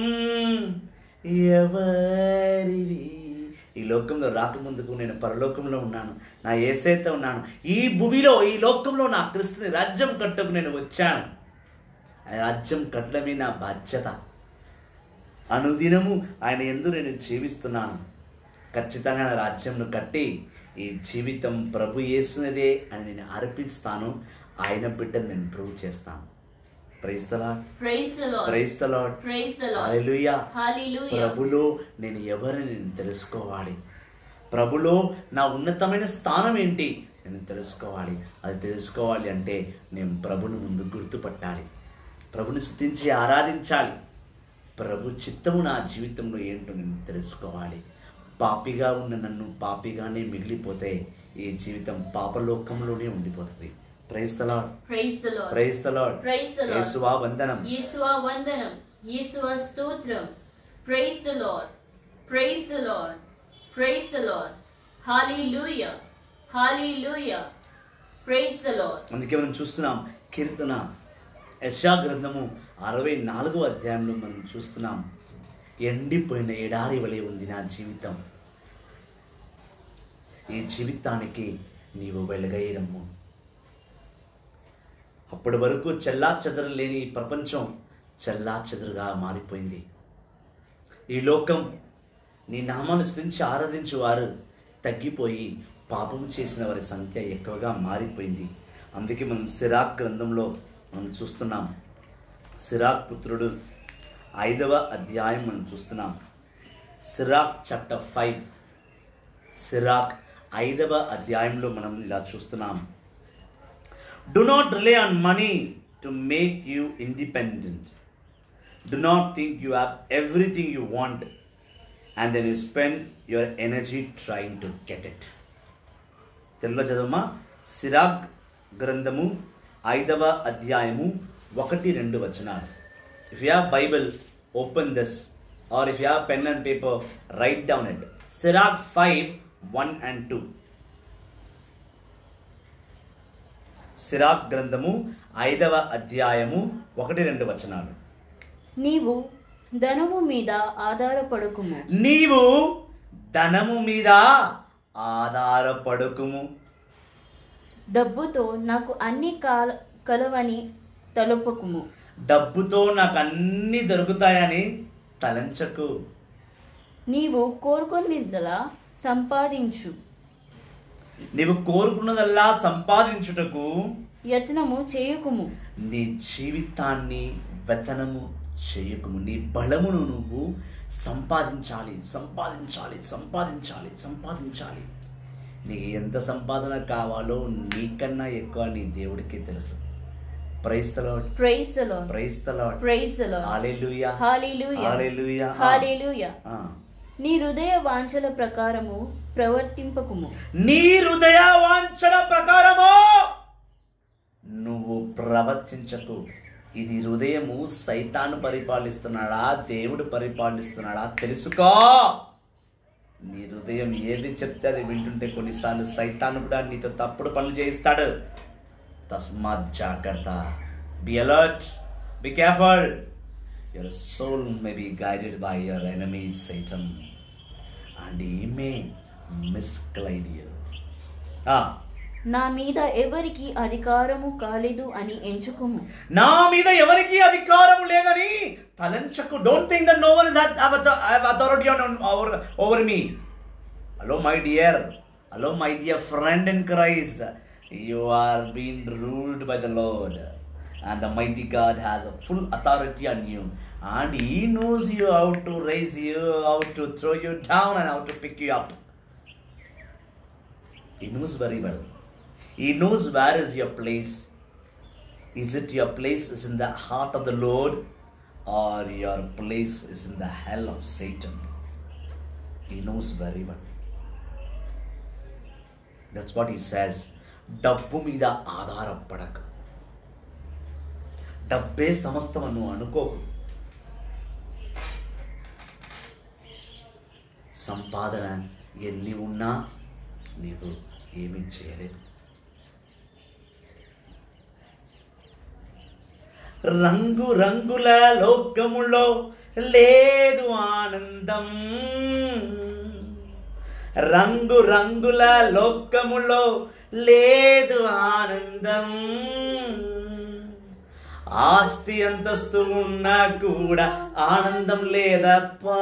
S1: ఎవరిది? ఈ లోకంలో రాకముందుకు నేను పరలోకంలో ఉన్నాను, నా యేసయ్యతో ఉన్నాను. ఈ భూమిలో ఈ లోకంలో నా క్రీస్తుని రాజ్యం కట్టకు నేను వచ్చాను. ఆ రాజ్యం కట్టడమే నా బాధ్యత. అనుదినము ఆయన యందు నేను జీవిస్తున్నాను. ఖచ్చితంగా నా రాజ్యంను కట్టి ఈ జీవితం ప్రభు యేసునిదే అని నేను అర్పిస్తాను. ఆయన బిడ్డను నేను ప్రూవ్ చేస్తాను. Praise the Lord, praise the Lord, praise the Lord, praise the Lord, hallelujah, hallelujah. ప్రభులో నేను ఎవరిని నేను తెలుసుకోవాలి, ప్రభులో నా ఉన్నతమైన స్థానం ఏంటి నేను తెలుసుకోవాలి. అది తెలుసుకోవాలి అంటే నేను ప్రభుని ముందు గుర్తుపట్టాలి, ప్రభుని స్తుతించి ఆరాధించాలి. ప్రభు చిత్తము నా జీవితంలో ఏంటో నేను తెలుసుకోవాలి. పాపిగా ఉన్న నన్ను పాపిగానే మిగిలిపోతే ఈ జీవితం పాపలోకంలోనే ఉండిపోతుంది. Praise the Lord, praise the Lord, praise the Lord, praise the Lord. యేసువా వందనం, యేసువా వందనం, యేసువా స్తోత్రం. Praise the Lord, praise the Lord, praise the Lord, hallelujah, hallelujah, praise the Lord. అందుకే మనం చూస్తున్నాం కీర్తన యెషయా గ్రంథము 64వ అధ్యాయంలో మనం చూస్తున్నాం, ఎండిపోయిన ఎడారి వలె ఉంది నా జీవితం, ఈ జీవితానికి నీవు వెలుగయ్యడము. అప్పటి వరకు చెల్లా చెదరు లేని ఈ ప్రపంచం చెల్లా చెదరుగా మారిపోయింది. ఈ లోకం నీ నామాన్ని స్తుతించి ఆరాధించే వారు తగ్గిపోయి పాపం చేసిన వారి సంఖ్య ఎక్కువగా మారిపోయింది. అందుకే మనం సిరాక్ గ్రంథంలో మనం చూస్తున్నాం, సిరాక్ పుత్రుడు 5వ అధ్యాయం మనం చూస్తున్నాం. సిరాక్ చాప్టర్ 5, సిరాక్ 5వ అధ్యాయంలో మనం ఇలా చూస్తున్నాం. Do not rely on money to make you independent. Do not think you have everything you want and then you spend your energy trying to get it. తెలుగులో చదవమా. సిరాక్ గ్రంథము 5వ అధ్యాయము 1-2 వచనాలు. If you have Bible, open this, or if you have pen and paper, write down it. Sirach 5:1-2. Sirach గ్రంథము 5వ అధ్యాయము 1-2 వచనాలు.
S2: నీవు ధనము మీద ఆధారపడకుము.
S1: నీవు ధనము మీద ఆధారపడకుము.
S2: డబ్బుతో నాకు అన్ని కలవని తలుపకుము.
S1: డబ్బుతో నాకు అన్ని దొరుకుతాయని తలంచకు.
S2: నీవు కోరుకున్నదల్లా సంపాదించు.
S1: నీవు కోరుకున్నదల్లా సంపాదించుటకు
S2: యత్నము చేయకుము.
S1: నీ జీవితాన్ని వ్యతనము చేయకుము. నీ బలమును నువ్వు సంపాదించాలి, సంపాదించాలి, సంపాదించాలి, సంపాదించాలి. నీకు ఎంత సంపాదన కావాలో నీకన్నా ఎక్కువ నీ దేవుడికి తెలుసు. Praise the Lord,
S2: praise the Lord,
S1: praise the Lord,
S2: praise the Lord.
S1: Hallelujah,
S2: hallelujah,
S1: hallelujah,
S2: hallelujah. నీ హృదయ వాంఛల ప్రకారము ప్రవర్తింపకుము.
S1: నీ హృదయ వాంఛల ప్రకారము నువ్వు ప్రవర్తించకు. ఇది హృదయము సైతాను పరిపాలిస్తున్నాడా, దేవుడు పరిపాలిస్తున్నాడా తెలుసుకో. నీ హృదయం ఏది చెప్తే అది వింటుంటే కొన్నిసార్లు సైతాను కూడా నీతో తప్పుడు పనులు చేయిస్తాడు. తస్మాత్ జాగ్రత్త. Be alert, be careful. Your soul may be guided by your enemy Satan and he may misguide you.
S2: నా మీద ఎవరికి అధికారము కాలేదు అని ఎంచుకోము.
S1: నా మీద ఎవరికి అధికారము లేదని తలంచకు. Don't think that no one have authority over me. Hello my dear, hello my dear friend in Christ. You are being ruled by the Lord. And the mighty God has a full authority on you. And He knows you how to raise you, how to throw you down and how to pick you up. He knows very well. He knows where is your place. Is it your place is in the heart of the Lord, or your place is in the hell of Satan? He knows very well. That's what He says. డబ్బు మీద ఆధారపడక. డబ్బే సమస్తం నువ్వు అనుకోకు. సంపాదన ఎన్ని ఉన్నా నీవు ఏమీ చేయలేవు. రంగు రంగుల లోకములో లేదు ఆనందం. రంగు రంగుల లోకములో లేదు ఆనందం. ఆస్తి అంతస్తు ఉన్నా కూడా ఆనందం లేదప్పా.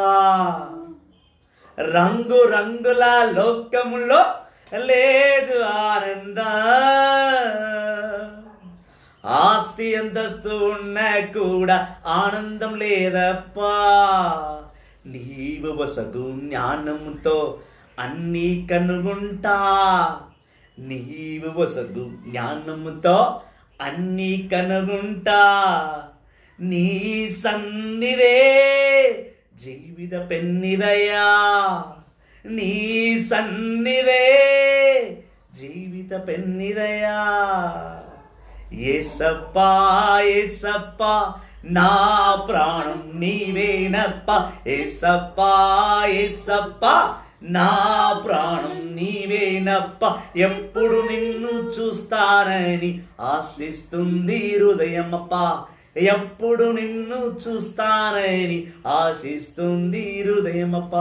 S1: రంగు రంగుల లోకములో లేదు ఆనందం. ఆస్తి అంతస్తు ఉన్నా కూడా ఆనందం లేదప్పా. నీవు వసగు జ్ఞానంతో అన్నీ కనుగొంటా. నీవు వసగు జ్ఞానముతో అన్నీ కనుగొంటా. నీ సన్నిధే జీవిత పెన్నిదయ్యా. నీ సన్నిధే జీవిత పెన్నిదయ్యా. యేసప్పా యేసప్పా నా ప్రాణం నీవేనప్ప. యేసప్పా యేసప్పా నా ప్రాణం నీవేనప్ప. ఎప్పుడు నిన్ను చూస్తానని ఆశిస్తుంది హృదయమప్ప. ఎప్పుడు నిన్ను చూస్తానని ఆశిస్తుంది హృదయమప్ప.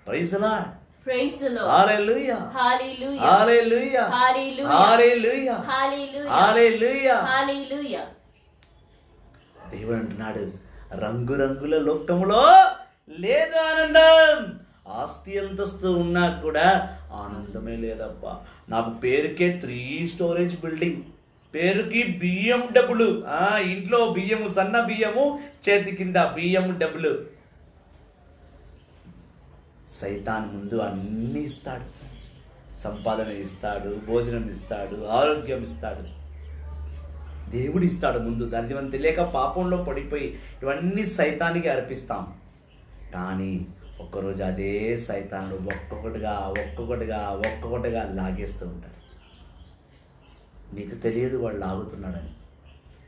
S1: Praise the Lord,
S2: praise the Lord,
S1: hallelujah,
S2: hallelujah,
S1: hallelujah,
S2: hallelujah,
S1: hallelujah,
S2: hallelujah,
S1: hallelujah,
S2: hallelujah.
S1: దేవుడు అంటున్నాడు, రంగురంగుల లోకములో లేదు ఆనందం. ఆస్తి అంతస్తు ఉన్నా కూడా ఆనందమే లేదప్పా. నాకు పేరుకే 3 స్టోరేజ్ బిల్డింగ్, పేరుకి బియ్యం డబ్బులు. ఇంట్లో బియ్యము, సన్న బియ్యము, చేతి కింద బియ్యం డబ్బులు. సైతాన్ ముందు అన్నీ ఇస్తాడు. సంపాదన ఇస్తాడు, భోజనం ఇస్తాడు, ఆరోగ్యం ఇస్తాడు. దేవుడు ఇస్తాడు ముందు. దాన్ని మనం తెలియక పాపంలో పడిపోయి ఇవన్నీ సైతానికి అర్పిస్తాం. కానీ ఒక్కరోజు అదే సైతానుడు ఒక్కొక్కటిగా లాగేస్తూ ఉంటాడు. నీకు తెలియదు వాడు లాగుతున్నాడని.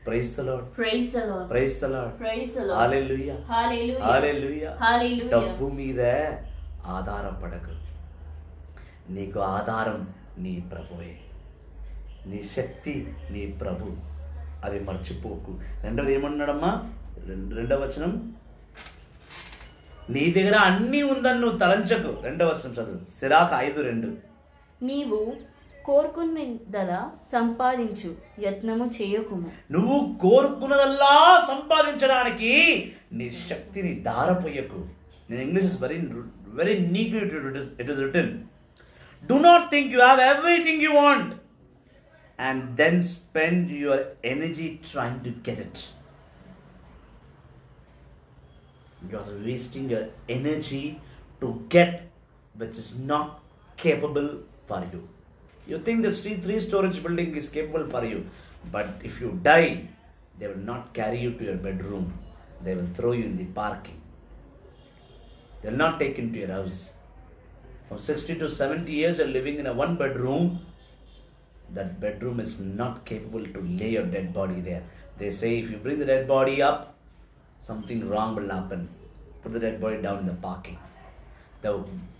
S1: Praise the Lord.
S2: Praise the Lord.
S1: Praise the Lord.
S2: Praise the Lord.
S1: Hallelujah.
S2: Hallelujah.
S1: Hallelujah.
S2: Hallelujah.
S1: డబ్బు మీద ఆధారపడకు. నీకు ఆధారం నీ ప్రభువే. నీ శక్తి నీ ప్రభు. అది మర్చిపోకు. రెండవది ఏమన్నాడమ్మా? రెండవ వచనం, నీ దగ్గర అన్నీ ఉందని నువ్వు తలంచకు. రెండవ వచనం చదువు. సిరాకు 5:2.
S2: నీవు కోరుకున్నదలా సంపాదించు, యత్నము చేయకుము.
S1: నువ్వు కోరుకున్నదల్లా సంపాదించడానికి నీ శక్తిని దారపోయకు. In English is very neatly it is written. Do not think you have everything you want and then spend your energy trying to get it. You are wasting your energy to get which is not capable for you. You think the 3 storage building is capable for you, but if you die, they will not carry you to your bedroom. They will throw you in the parking. They will not take you into your house. From 60 to 70 years you're living in a 1 bedroom. That bedroom is not capable to lay your dead body there. They say if you bring the dead body up, something wrong will happen. Put the dead body down in the parking.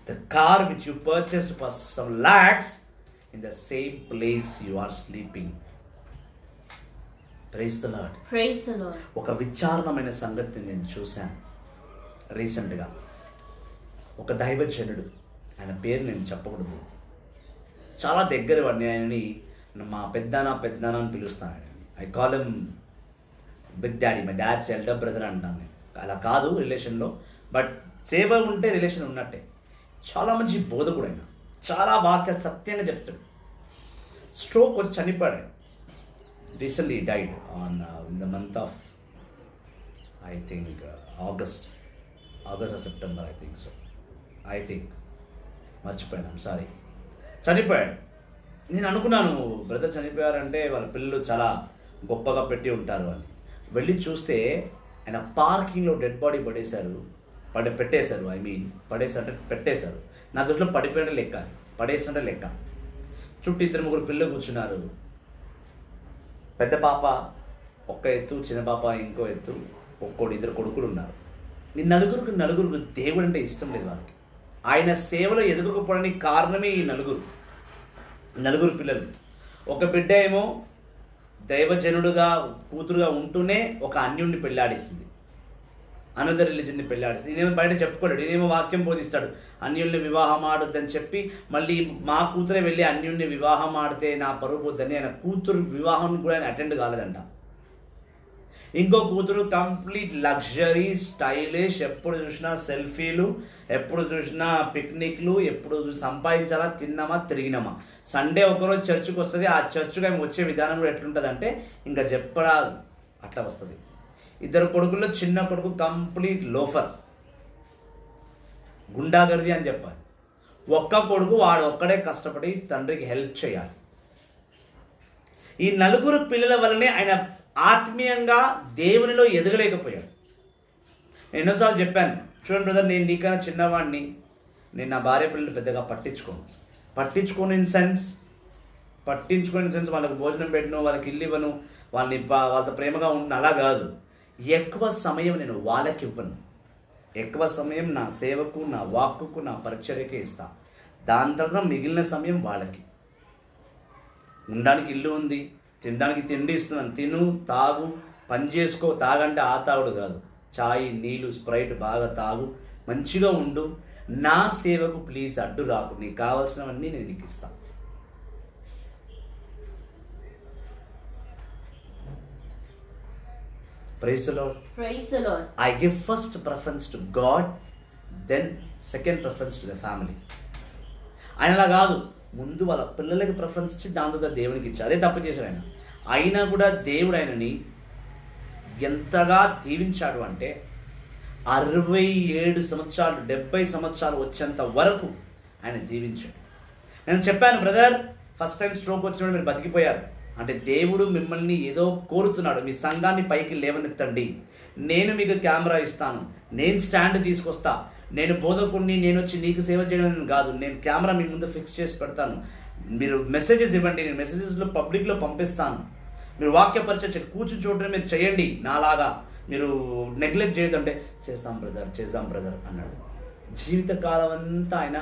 S1: The car which you purchased for some lakhs, in the same place you are sleeping. Praise the Lord.
S2: Praise the Lord.
S1: ఒక విచారణమైన సంగతిని నేను చూశాను రీసెంట్గా. ఒక దైవజనుడు, ఆయన పేరు నేను చెప్పకూడదు, చాలా దగ్గర వాడిని. ఆయనని మా పెద్దనా అని పిలుస్తాను. I call him big daddy. My dad's elder brother అంటాను నేను. అలా కాదు రిలేషన్లో, బట్ సేవ ఉంటే రిలేషన్ ఉన్నట్టే. చాలా మంచి బోధకుడు ఆయన. చాలా వాక్యాలు సత్యంగా చెప్తాడు. స్ట్రోక్ వచ్చి చనిపోయాడు. Recently died on in the month of I think August or September. I think మర్చిపోయాను, సారీ. చనిపోయాడు. నేను అనుకున్నాను బ్రదర్ చనిపోయారంటే వాళ్ళ పిల్లలు చాలా గొప్పగా పెట్టి ఉంటారు అని. వెళ్ళి చూస్తే ఆయన పార్కింగ్లో డెడ్ బాడీ పెట్టేశారు. పెట్టేశారు. నా దృష్టిలో పడిపోయిన లెక్క, పడేసినట్టే లెక్క. చుట్టూ 2-3 పిల్లలు కూర్చున్నారు. పెద్ద పాప ఒక్క ఎత్తు, చిన్న పాప ఇంకో ఎత్తు, 2 కొడుకులు ఉన్నారు. ఈ నలుగురికి దేవుడు అంటే ఇష్టం లేదు వాళ్ళకి. ఆయన సేవలో ఎదుగుకపోవడానికి కారణమే ఈ నలుగురు పిల్లలు. ఒక బిడ్డ ఏమో దైవజనుడుగా కూతురుగా ఉంటూనే ఒక అన్యుడిని పెళ్ళాడేసింది, అనదర్ రిలీజన్ని పెళ్ళాడేసింది. ఈయనేమో బయట చెప్పుకోలేడు. ఈయనేమో వాక్యం బోధిస్తాడు, అన్యుల్ని వివాహం ఆడొద్దని చెప్పి, మళ్ళీ మా కూతురే వెళ్ళి అన్యుల్ని వివాహం ఆడితే నా పరువు పోద్దని ఆయన కూతురు వివాహం కూడా ఆయన అటెండ్ కాలేదంట. ఇంకో కూతురు కంప్లీట్ లగ్జరీ, స్టైలిష్, ఎప్పుడు చూసినా సెల్ఫీలు, ఎప్పుడు చూసినా పిక్నిక్లు, ఎప్పుడు సంపాదించాలా, తిన్నామా, తిరిగినామా. సండే ఒకరోజు చర్చికి వస్తుంది. ఆ చర్చికి ఆమె వచ్చే విధానం కూడా ఎట్లుంటుంది అంటే ఇంకా చెప్పరాదు, అట్లా వస్తుంది. 2 కొడుకుల్లో చిన్న కొడుకు కంప్లీట్ లోఫర్, గుండాగర్ది అని చెప్పాలి. ఒక్క కొడుకు వాడు ఒక్కడే కష్టపడి తండ్రికి హెల్ప్ చేయాలి. ఈ 4 పిల్లల వల్లనే ఆయన ఆత్మీయంగా దేవునిలో ఎదగలేకపోయాడు. నేను ఎన్నోసార్లు చెప్పాను, చూడండి బ్రదర్, నేను నీకన్నా చిన్నవాడిని, నేను నా భార్య పిల్లలు పెద్దగా పట్టించుకోను ఇన్ సెన్స్ వాళ్ళకి భోజనం పెట్టను, వాళ్ళకి ఇల్లు ఇవ్వను, వాళ్ళతో ప్రేమగా ఉండను, అలా కాదు. ఎక్కువ సమయం నేను వాళ్ళకి ఇవ్వను. ఎక్కువ సమయం నా సేవకు, నా వాక్కుకు, నా పరిచర్యకే ఇస్తా. దాని తర్వాత మిగిలిన సమయం వాళ్ళకి. ఉండడానికి ఇల్లు ఉంది, తినడానికి తిండి ఇస్తున్నాను, తిను, తాగు, పని చేసుకో. తాగంటే ఆ తాగుడు కాదు, చాయ్, నీళ్ళు, స్ప్రైట్ బాగా తాగు, మంచిగా ఉండు. నా సేవకు ప్లీజ్ అడ్డు రాకు, నీకు కావాల్సినవన్నీ నేను నీకు ఇస్తాను. Praise the Lord.
S2: Praise the Lord.
S1: I give first preference to God, then second preference to the family. ఆయనలా కాదు, ముందు వాళ్ళ పిల్లలకి ప్రిఫరెన్స్ ఇచ్చి దాని తర్వాత దేవునికి ఇచ్చి, అదే తప్పు చేశాడు ఆయన. అయినా కూడా దేవుడు ఆయనని ఎంతగా దీవించాడు అంటే 67 సంవత్సరాలు 70 సంవత్సరాలు వచ్చేంత వరకు ఆయన దీవించాడు. నేను చెప్పాను, బ్రదర్ ఫస్ట్ టైం స్ట్రోక్ వచ్చినప్పుడు మీరు బతికిపోయారు అంటే దేవుడు మిమ్మల్ని ఏదో కోరుతున్నాడు. మీ సంఘాన్ని పైకి లేవనెత్తండి, నేను మీకు కెమెరా ఇస్తాను, నేను స్టాండ్ తీసుకొస్తా, నేను బోధకుడిని, నేను వచ్చి నీకు సేవ చేయడం కాదు. నేను కెమెరా మీ ముందు ఫిక్స్ చేసి పెడతాను, మీరు మెసేజెస్ ఇవ్వండి, నేను మెసేజెస్లో పబ్లిక్లో పంపిస్తాను. మీరు వాక్య పరిచయం కూర్చుని చూడటం మీరు చేయండి, నాలాగా మీరు నెగ్లెక్ట్ చేయదంటే చేస్తాం బ్రదర్ అన్నాడు. జీవితకాలం అంతా ఆయన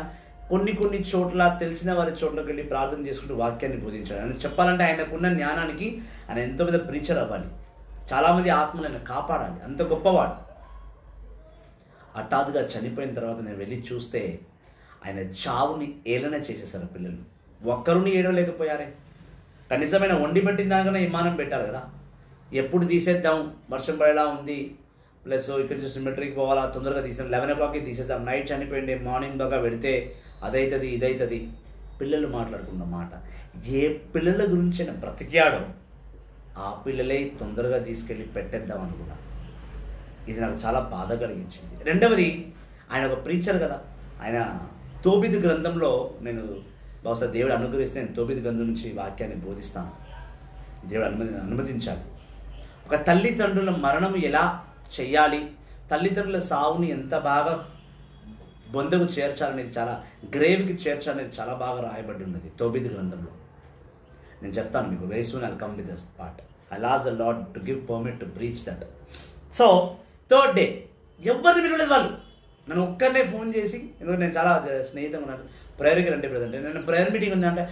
S1: కొన్ని చోట్ల తెలిసిన వారి చోట్లకి వెళ్ళి ప్రార్థన చేసుకుంటూ వాక్యాన్ని బోధించాడు. ఆయన చెప్పాలంటే ఆయనకున్న జ్ఞానానికి ఆయన ఎంతో పెద్ద ప్రీచర్ అవ్వాలి, చాలామంది ఆత్మలు ఆయన కాపాడాలి, అంత గొప్పవాడు. హఠాత్తుగా చనిపోయిన తర్వాత నేను వెళ్ళి చూస్తే ఆయన చావుని ఏలన చేసేసారు పిల్లలు. ఒక్కరుని ఏడవలేకపోయారే. కనీసమైన వండి పెట్టిన దానికన్నా విమానం పెట్టాలి కదా. ఎప్పుడు తీసేద్దాం, వర్షం పడేలా ఉంది, ప్లస్ ఇక్కడ నుంచి సిమెట్రీకి పోవాలా, తొందరగా తీసాం, 11 o'clockకి తీసేద్దాం, నైట్ చనిపోయింది, మార్నింగ్ దాకా పెడితే అదైతుంది ఇదైతుంది. పిల్లలు మాట్లాడుకున్న మాట, ఏ పిల్లల గురించి ఆయన బ్రతికాడో ఆ పిల్లలే తొందరగా తీసుకెళ్ళి పెట్టేద్దాం అనుకున్నా. ఇది నాకు చాలా బాధ కలిగించింది. రెండవది, ఆయన ఒక ప్రీచర్ కదా. ఆయన తోబితు గ్రంథంలో, నేను బహుశా దేవుడు అనుగ్రహిస్తే నేను తోబితు గ్రంథం నుంచి వాక్యాన్ని బోధిస్తాను. దేవుడు అనుమతించాలి. ఒక తల్లిదండ్రుల మరణం ఎలా చెయ్యాలి, తల్లిదండ్రుల సావుని ఎంత బాగా బొందకు చేర్చాలనేది, చాలా గ్రేవ్కి చేర్చాలనేది చాలా బాగా రాయబడి ఉన్నది తోబితు గ్రంథంలో. నేను చెప్తాను మీకు, very soon I'll come with this part. I last the Lord to give permit to preach that. So third day ఎవరిని వినలేదు వాళ్ళు. నన్ను ఒక్కరినే ఫోన్ చేసి, ఎందుకంటే నేను చాలా స్నేహితంగా ఉన్నాను, ప్రేయర్కి రండి బ్రదర్ అంటే, నేను ప్రేయర్ మీటింగ్ ఉందంటే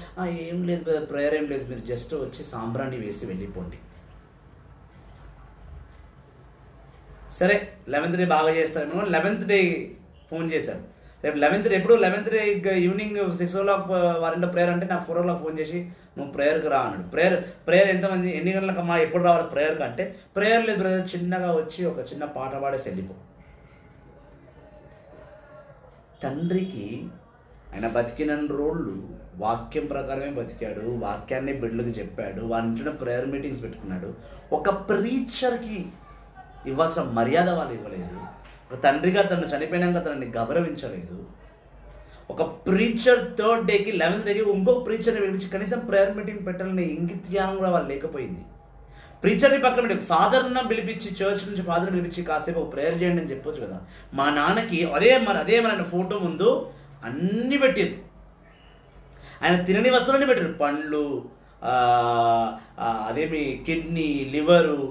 S1: ఏం లేదు బ్రదర్, ప్రేయర్ ఏం లేదు, మీరు జస్ట్ వచ్చి సాంబ్రాణి వేసి వెళ్ళిపోండి. సరే 11th డే బాగా చేస్తాను. 11th డే ఫోన్ చేశారు. రేపు 11th డే, ఎప్పుడు 11th day evening 6 o'clock వారింట్లో prayer అంటే నాకు 4 o'clock ఫోన్ చేసి నువ్వు ప్రేయర్కి రా అన్నాడు. ప్రేయర్ ఎంతమంది, ఎన్ని గంటలకమ్మా, ఎప్పుడు రావాలి ప్రేయర్కి అంటే, ప్రేయర్ లేదు బ్రదర్, చిన్నగా వచ్చి ఒక చిన్న పాట పాడేసి వెళ్ళిపో. తండ్రికి ఆయన బతికిన రోజులు వాక్యం ప్రకారమే బతికాడు, వాక్యాన్ని బిడ్డలకు చెప్పాడు, వాళ్ళ ఇంట్లో ప్రేయర్ మీటింగ్స్ పెట్టుకున్నాడు. ఒక ప్రీచర్కి ఇవ్వాల్సిన మర్యాద వాళ్ళు ఇవ్వలేదు. ఒక తండ్రిగా తను చనిపోయినాక తనని గౌరవించలేదు. ఒక ప్రీచర్ 3rd డేకి 11th డేకి ఇంకొక ప్రీచర్ని పిలిపించి కనీసం ప్రేయర్ మీటింగ్ పెట్టాలని ఇంగిత్యానం కూడా వాళ్ళు లేకపోయింది. ప్రీచర్ని పక్కన పెట్టి ఫాదర్ని పిలిపించి, చర్చ్ నుంచి ఫాదర్ని పిలిపించి కాసేపు ప్రేయర్ చేయండి అని చెప్పొచ్చు కదా. మా నాన్నకి అదే మన ఫోటో ముందు అన్నీ పెట్టారు. ఆయన తినని వస్తువులన్నీ పెట్టారు, పండ్లు, అదేమి కిడ్నీ, లివరు,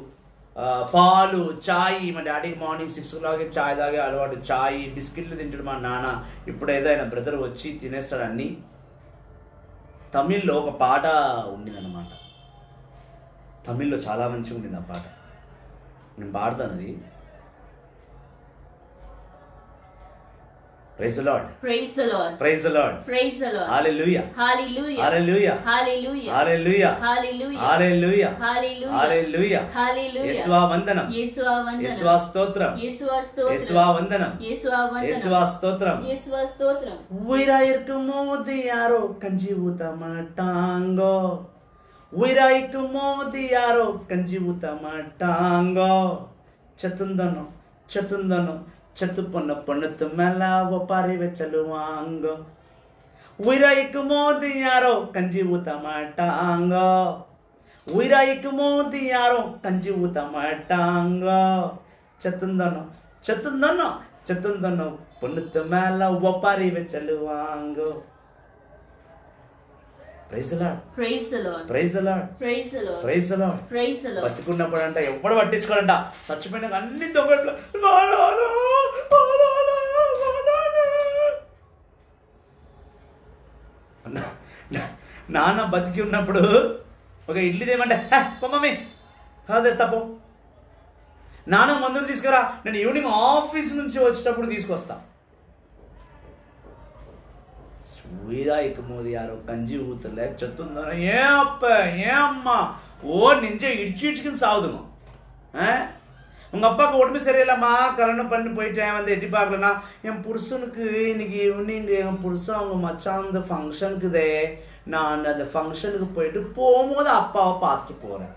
S1: పాలు, చాయ్. మా డాడీకి మార్నింగ్ 6 o'clock చాయ్ తాగే అలవాటు, చాయ్ బిస్కెట్లు తింటాడు మా నాన్న. ఇప్పుడు ఏదో ఆయన బ్రదర్ వచ్చి తినేస్తాడు అన్నీ. తమిళ్లో ఒక పాట ఉండిందన్నమాట, తమిళ్లో చాలా మంచిగా ఉండింది ఆ పాట, నేను పాడతాను అది. Praise the Lord.
S2: Praise the Lord.
S1: Praise the Lord.
S2: Praise the Lord.
S1: Hallelujah.
S2: Hallelujah.
S1: Hallelujah.
S2: Hallelujah.
S1: Hallelujah.
S2: Hallelujah.
S1: Hallelujah.
S2: Hallelujah.
S1: Hallelujah.
S2: Hallelujah.
S1: యేసువా వందనం.
S2: యేసువా వందనం.
S1: యేసువా స్తోత్రం.
S2: యేసువా స్తోత్రం.
S1: యేసువా వందనం.
S2: యేసువా వందనం.
S1: యేసువా స్తోత్రం.
S2: యేసువా స్తోత్రం.
S1: ఉయిరాయిర్కుమోదియారో కంజివుతమటాంగో. ఉయిరాయిర్కుమోదియారో కంజివుతమటాంగో. చతుందనో చతుందనో చతు పొన్నత్తు మెల్ల ఒపారి వెచ్చలువాంగో. ఉయిరాయికు మోదియారో కంజివుతమటాంగో. ఉయిరాయికు మోదియారో కంజివుతమటాంగో. చతుందనో చతుందనో చతుందనో పొన్నత్తు మెల్ల ఒపారి వెచ్చలువాంగో. Praise the Lord.
S2: Praise the Lord.
S1: Praise the Lord.
S2: Praise the Lord.
S1: Praise the Lord.
S2: Praise the Lord.
S1: బతుకున్నప్పుడు అంట ఎవడు పట్టించుకోరంట, చచ్చిపోయినాక అన్ని దొంగట్లు. నాన్న బతికి ఉన్నప్పుడు ఒక ఇడ్లీ తేమంటే మమ్మీ తర్వాత తెస్తా పో. నాన్న మందులు తీసుకురా, నేను ఈవినింగ్ ఆఫీస్ నుంచి వచ్చేటప్పుడు తీసుకొస్తా. உயிராய்க்கு போது யாரோ கஞ்சி ஊத்தல சத்துந்தானோ ஏன் அப்ப ஏன் அம்மா ஓ நெஞ்ச இடிச்சுன்னு சாவுதுங்க. உங்க அப்பாவுக்கு உடம்பு சரியில்லைம்மா, கல்யாணம் பண்ணி போயிட்டேன், வந்து எட்டி பார்க்கலன்னா என் புருஷனுக்கு இன்னைக்கு ஈவினிங் என் புருஷன் அவங்க மச்சான் அந்த ஃபங்க்ஷனுக்குதே, நான் அந்த ஃபங்க்ஷனுக்கு போயிட்டு போகும்போது அப்பாவை பார்த்துட்டு போறேன்.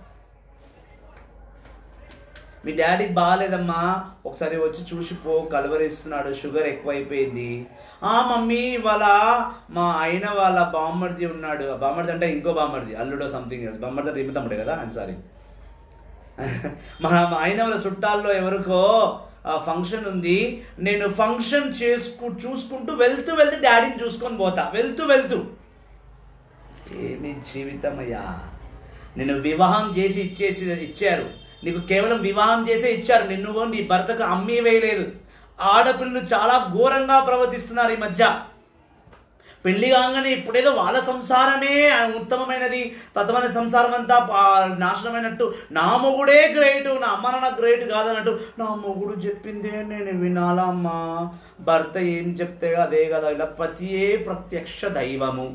S1: మీ డాడీకి బాగాలేదమ్మా, ఒకసారి వచ్చి చూసిపో, కలవరిస్తున్నాడు, షుగర్ ఎక్కువైపోయింది. మమ్మీ ఇవాళ మా అయిన వాళ్ళ బామ్మర్ది ఉన్నాడు. బామ్మర్ది అంటే ఇంకో బామ్మర్ది, అల్లుడో సంథింగ్, బామ్మర్ది అంటే తమ్ముడే కదా, ఐమ్ సారీ. మా అయిన వాళ్ళ చుట్టాల్లో ఎవరికో ఫంక్షన్ ఉంది, నేను ఫంక్షన్ చూసుకుంటూ వెళ్తూ డాడీని చూసుకొని పోతా, వెళ్తూ. ఏమి జీవితం అయ్యా! నిన్ను వివాహం చేసి ఇచ్చారు, నీకు కేవలం వివాహం చేసే ఇచ్చారు, నిన్ను నీ భర్తకు అమ్మీ వేయలేదు. ఆడపిల్లలు చాలా ఘోరంగా ప్రవర్తిస్తున్నారు ఈ మధ్య. పెళ్లి కాగానే ఇప్పుడేదో వాళ్ళ సంసారమే ఉత్తమమైనది, తత్వమైన సంసారం అంతా నాశనమైనట్టు, నా మొగుడే గ్రేటు, నా అమ్మ నాన్న గ్రేట్ కాదన్నట్టు, నా మొగుడు చెప్పిందే నేను వినాలమ్మా, భర్త ఏం చెప్తే అదే కదా. ఇలా పతియే ప్రత్యక్ష దైవము.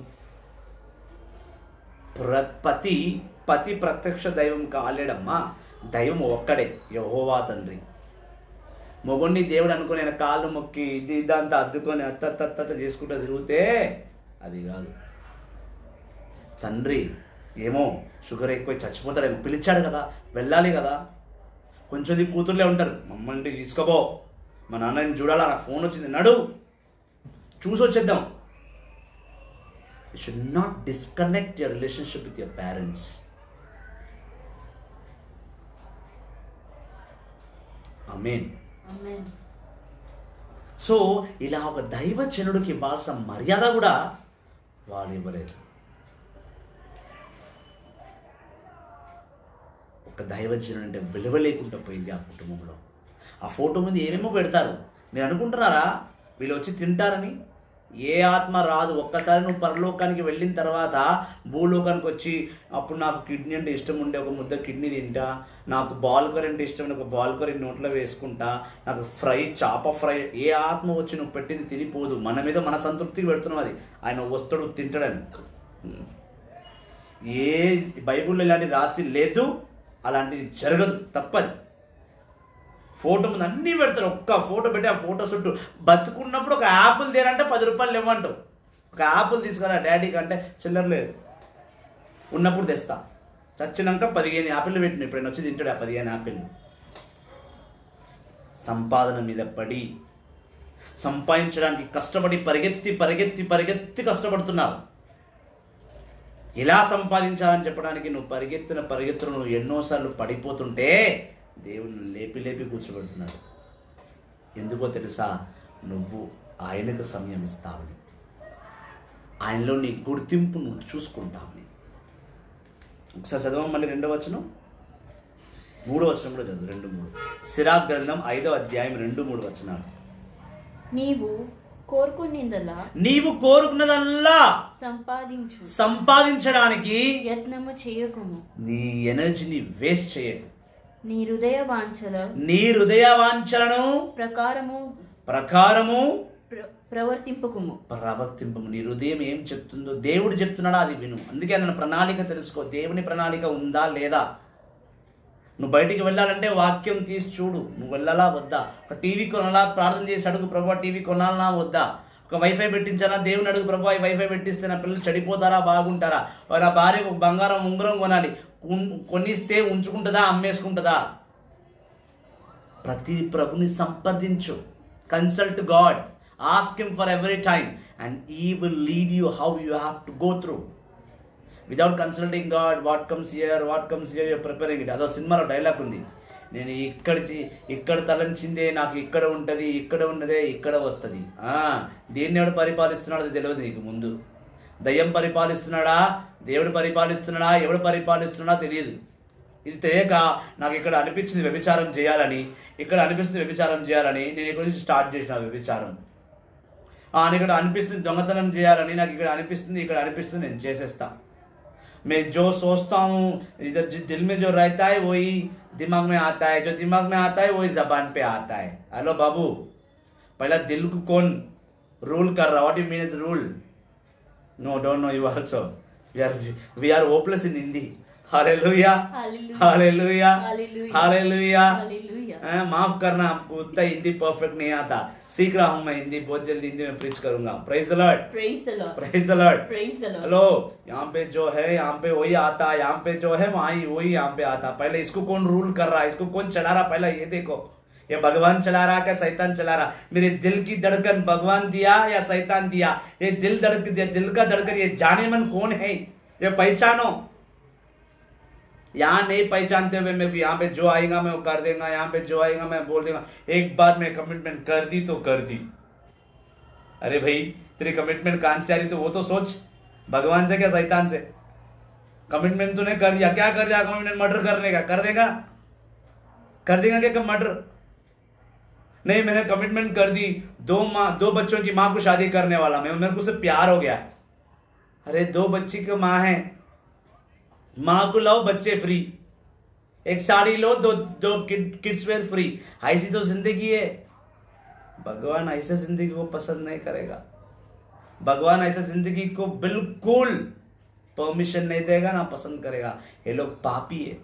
S1: పతి ప్రత్యక్ష దైవం కాలేడమ్మా, దైవం ఒక్కడే, యెహోవా తండ్రి. మొగుడిని దేవుడు అనుకుని ఆయన కాళ్ళు మొక్కి ఇదంతా అద్దుకొని అత్త చేసుకుంటూ తిరిగితే అది కాదు. తండ్రి ఏమో షుగర్ ఎక్కువ చచ్చిపోతాడేమో, పిలిచాడు కదా, వెళ్ళాలి కదా. కొంచెం కూతుర్లే ఉంటారు, మమ్మల్ని తీసుకోబో, మా నాన్నని చూడాలా, నాకు ఫోన్ వచ్చింది, నడు చూసి వచ్చేద్దాం. You should not disconnect your relationship with your parents. Amen.
S2: Amen.
S1: So ఇలా ఒక దైవజనుడికి ఇవ్వాల్సిన మర్యాద కూడా వాళ్ళు ఇవ్వలేదు. ఒక దైవజనుడు అంటే విలువ లేకుండా పోయింది ఆ కుటుంబంలో. ఆ ఫోటో ముందు ఏమేమో పెడతారు. మీరు అనుకుంటున్నారా వీళ్ళు వచ్చి తింటారని? ఏ ఆత్మ రాదు. ఒక్కసారి నువ్వు పరలోకానికి వెళ్ళిన తర్వాత భూలోకానికి వచ్చి, అప్పుడు నాకు కిడ్నీ అంటే ఇష్టం ఉండే ఒక ముద్ద కిడ్నీ తింటా, నాకు బాల్ కర్రీ అంటే ఇష్టం ఉండే ఒక బాల్ కర్రీ నోట్లో వేసుకుంటా, నాకు చేప ఫ్రై, ఏ ఆత్మ వచ్చి నువ్వు పెట్టింది తినిపోదు. మన మీద మన సంతృప్తికి పెడుతున్నావు, అది ఆయన వస్తాడు తింటాడని. ఏ బైబుల్లో ఇలాంటి రాసి లేదు, అలాంటిది జరగదు, తప్పదు. ఫోటో ముందు అన్నీ పెడతారు, ఒక్క ఫోటో పెట్టి ఆ ఫోటో చుట్టూ. బతుకున్నప్పుడు ఒక యాపిల్ తేనంటే 10 రూపాయలు ఇవ్వమంటావు. ఒక యాపిల్ తీసుకురా డాడీకి అంటే చిల్లర లేదు, ఉన్నప్పుడు తెస్తా. చచ్చినాక 15 యాపిల్ పెట్టిన, ఇప్పుడు వచ్చి తింటాడు ఆ 15 యాపిల్. సంపాదన మీద పడి సంపాదించడానికి కష్టపడి పరిగెత్తి కష్టపడుతున్నావు. ఎలా సంపాదించాలని చెప్పడానికి నువ్వు పరిగెత్తును నువ్వు ఎన్నోసార్లు పడిపోతుంటే దేవుని లేపి కూర్చోబెడుతున్నాడు. ఎందుకో తెలుసా? నువ్వు ఆయనకు సమయం ఇస్తావని, ఆయనలో నీ గుర్తింపు నువ్వు చూసుకుంటావని. ఒకసారి చదవం మళ్ళీ 2వ వచనం, 3వ వచనం కూడా చదువు. 2-3 సిరాక్ గ్రంథం 5వ అధ్యాయం 2-3 వచనాలు.
S2: నీవు
S1: కోరుకున్నదల్లా సంపాదించడానికి
S2: యత్నము చేయకుము.
S1: నీ ఎనర్జీని వేస్ట్ చేయకు.
S2: నీ హృదయ వాంఛలను ప్రకారము ప్రవర్తింపకుము.
S1: నీ హృదయం ఏం చెప్తుందో దేవుడు చెప్తున్నాడా అది విను. అందుకే నన్ను ప్రణాళిక తెలుసుకో. దేవుని ప్రణాళిక ఉందా లేదా? నువ్వు బయటికి వెళ్ళాలంటే వాక్యం తీసి చూడు, నువ్వు వెళ్ళాలా వద్దా. ఒక టీవీ కొనాలా, ప్రార్థన చేసి అడుగు, ప్రభు టీవీ కొనాలనా వద్దా. ఒక వైఫై పెట్టించాలా, దేవుని అడుగు, ప్రభు ఈ వైఫై పెట్టిస్తే నా పిల్లలు చెడిపోతారా బాగుంటారా. నా భార్యకు ఒక బంగారం ఉంగరం కొనాలి, కొనిస్తే ఉంచుకుంటుందా అమ్మేసుకుంటుందా. ప్రతి ప్రభుని సంప్రదించు, consult God, ask him for every time and he will lead you how you have to go through. Without consulting God, what comes here your preparing it. అదో సినిమాలో డైలాగ్ ఉంది, నేను ఇక్కడ తలంచిందే నాకు ఇక్కడ ఉంటుంది, ఇక్కడ ఉన్నదే ఇక్కడ వస్తుంది. దేన్ని ఎవడు పరిపాలిస్తున్నాడు అది తెలియదు నీకు ముందు. దయ్యం పరిపాలిస్తున్నాడా, దేవుడు పరిపాలిస్తున్నాడా, ఎవడు పరిపాలిస్తున్నాడా తెలియదు. ఇది తెలియక నాకు ఇక్కడ అనిపించింది వ్యభిచారం చేయాలని, నేను ఇక్కడ నుంచి స్టార్ట్ చేసిన వ్యభిచారం. ఇక్కడ అనిపిస్తుంది దొంగతనం చేయాలని, నాకు ఇక్కడ అనిపిస్తుంది నేను చేసేస్తా. मैं जो सोचता हूँ इधर दिल में जो रहता है वही दिमाग में आता है, जो दिमाग में आता है वही जबान पे आता है. हेलो बाबू, पहला दिल को कौन रूल कर रहा? What you mean is rule? No, don't know. You also we are hopeless in Hindi. Hallelujah, hallelujah, hallelujah. माफ करना, आपको उतना हिंदी परफेक्ट नहीं आता. सीख रहा हूँ मैं हिंदी, बहुत जल्दी हिंदी में प्रीच करूंगा. Praise the Lord,
S2: praise the Lord,
S1: praise the Lord,
S2: praise the Lord.
S1: Hello, यहाँ पे जो है यहाँ पे वही आता, यहाँ पे जो है वही यहाँ पे आता. पहले इसको कौन रूल कर रहा है, इसको कौन चला रहा, पहले ये देखो. ये भगवान चला रहा क्या शैतान चला रहा? मेरे दिल की धड़कन भगवान दिया या शैतान दिया? ये दिल का धड़कन, ये जाने मन कौन है, ये पहचानो. यहाँ नहीं पहचानते हुए मेरे को यहाँ पे जो आएगा मैं वो कर देगा, यहाँ पे जो आएगा मैं बोल देगा। एक बार मैं कमिटमेंट कर दी तो कर दी। अरे भाई तेरी कमिटमेंट कहां से आ रही तो वो तो सोच, भगवान से क्या शैतान से? कमिटमेंट तूने कर दिया, क्या कर दिया कमिटमेंट? मर्डर करने का कर देगा? कर देगा क्या मर्डर? नहीं, मैंने कमिटमेंट कर दी, 2 बच्चों की मां को शादी करने वाला मैं, मेरे को उससे प्यार हो गया। अरे 2 बच्ची की मां है, मां को लाओ बच्चे फ्री, एक साड़ी लो, दो किड्स वेयर फ्री। ऐसी तो जिंदगी है। भगवान ऐसे जिंदगी को पसंद नहीं करेगा। भगवान ऐसे जिंदगी को बिल्कुल परमिशन नहीं देगा, ना पसंद करेगा। ये लोग पापी है।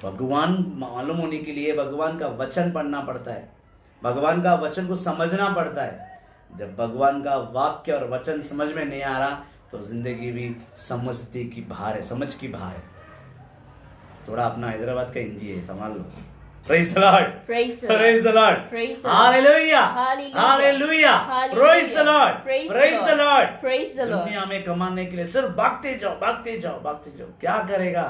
S1: भगवान मालूम होने के लिए भगवान का वचन पढ़ना पड़ता है, भगवान का वचन को समझना पड़ता है। जब भगवान का वाक्य और वचन समझ में नहीं आ रहा तो जिंदगी भी समझती की बाहर है, समझ की बाहर है। थोड़ा अपना हैदराबाद का हिंदी है, संभाल लो। Praise the Lord.
S2: Praise the Lord.
S1: Praise the Lord.
S2: Praise the Lord.
S1: Hallelujah.
S2: Hallelujah.
S1: Hallelujah.
S2: Hallelujah.
S1: Praise the Lord.
S2: Praise
S1: Praise the Lord.
S2: Praise the Lord.
S1: दुनिया में कमाने के लिए सिर्फ भागते जाओ, भागते जाओ, भागते जाओ। क्या करेगा?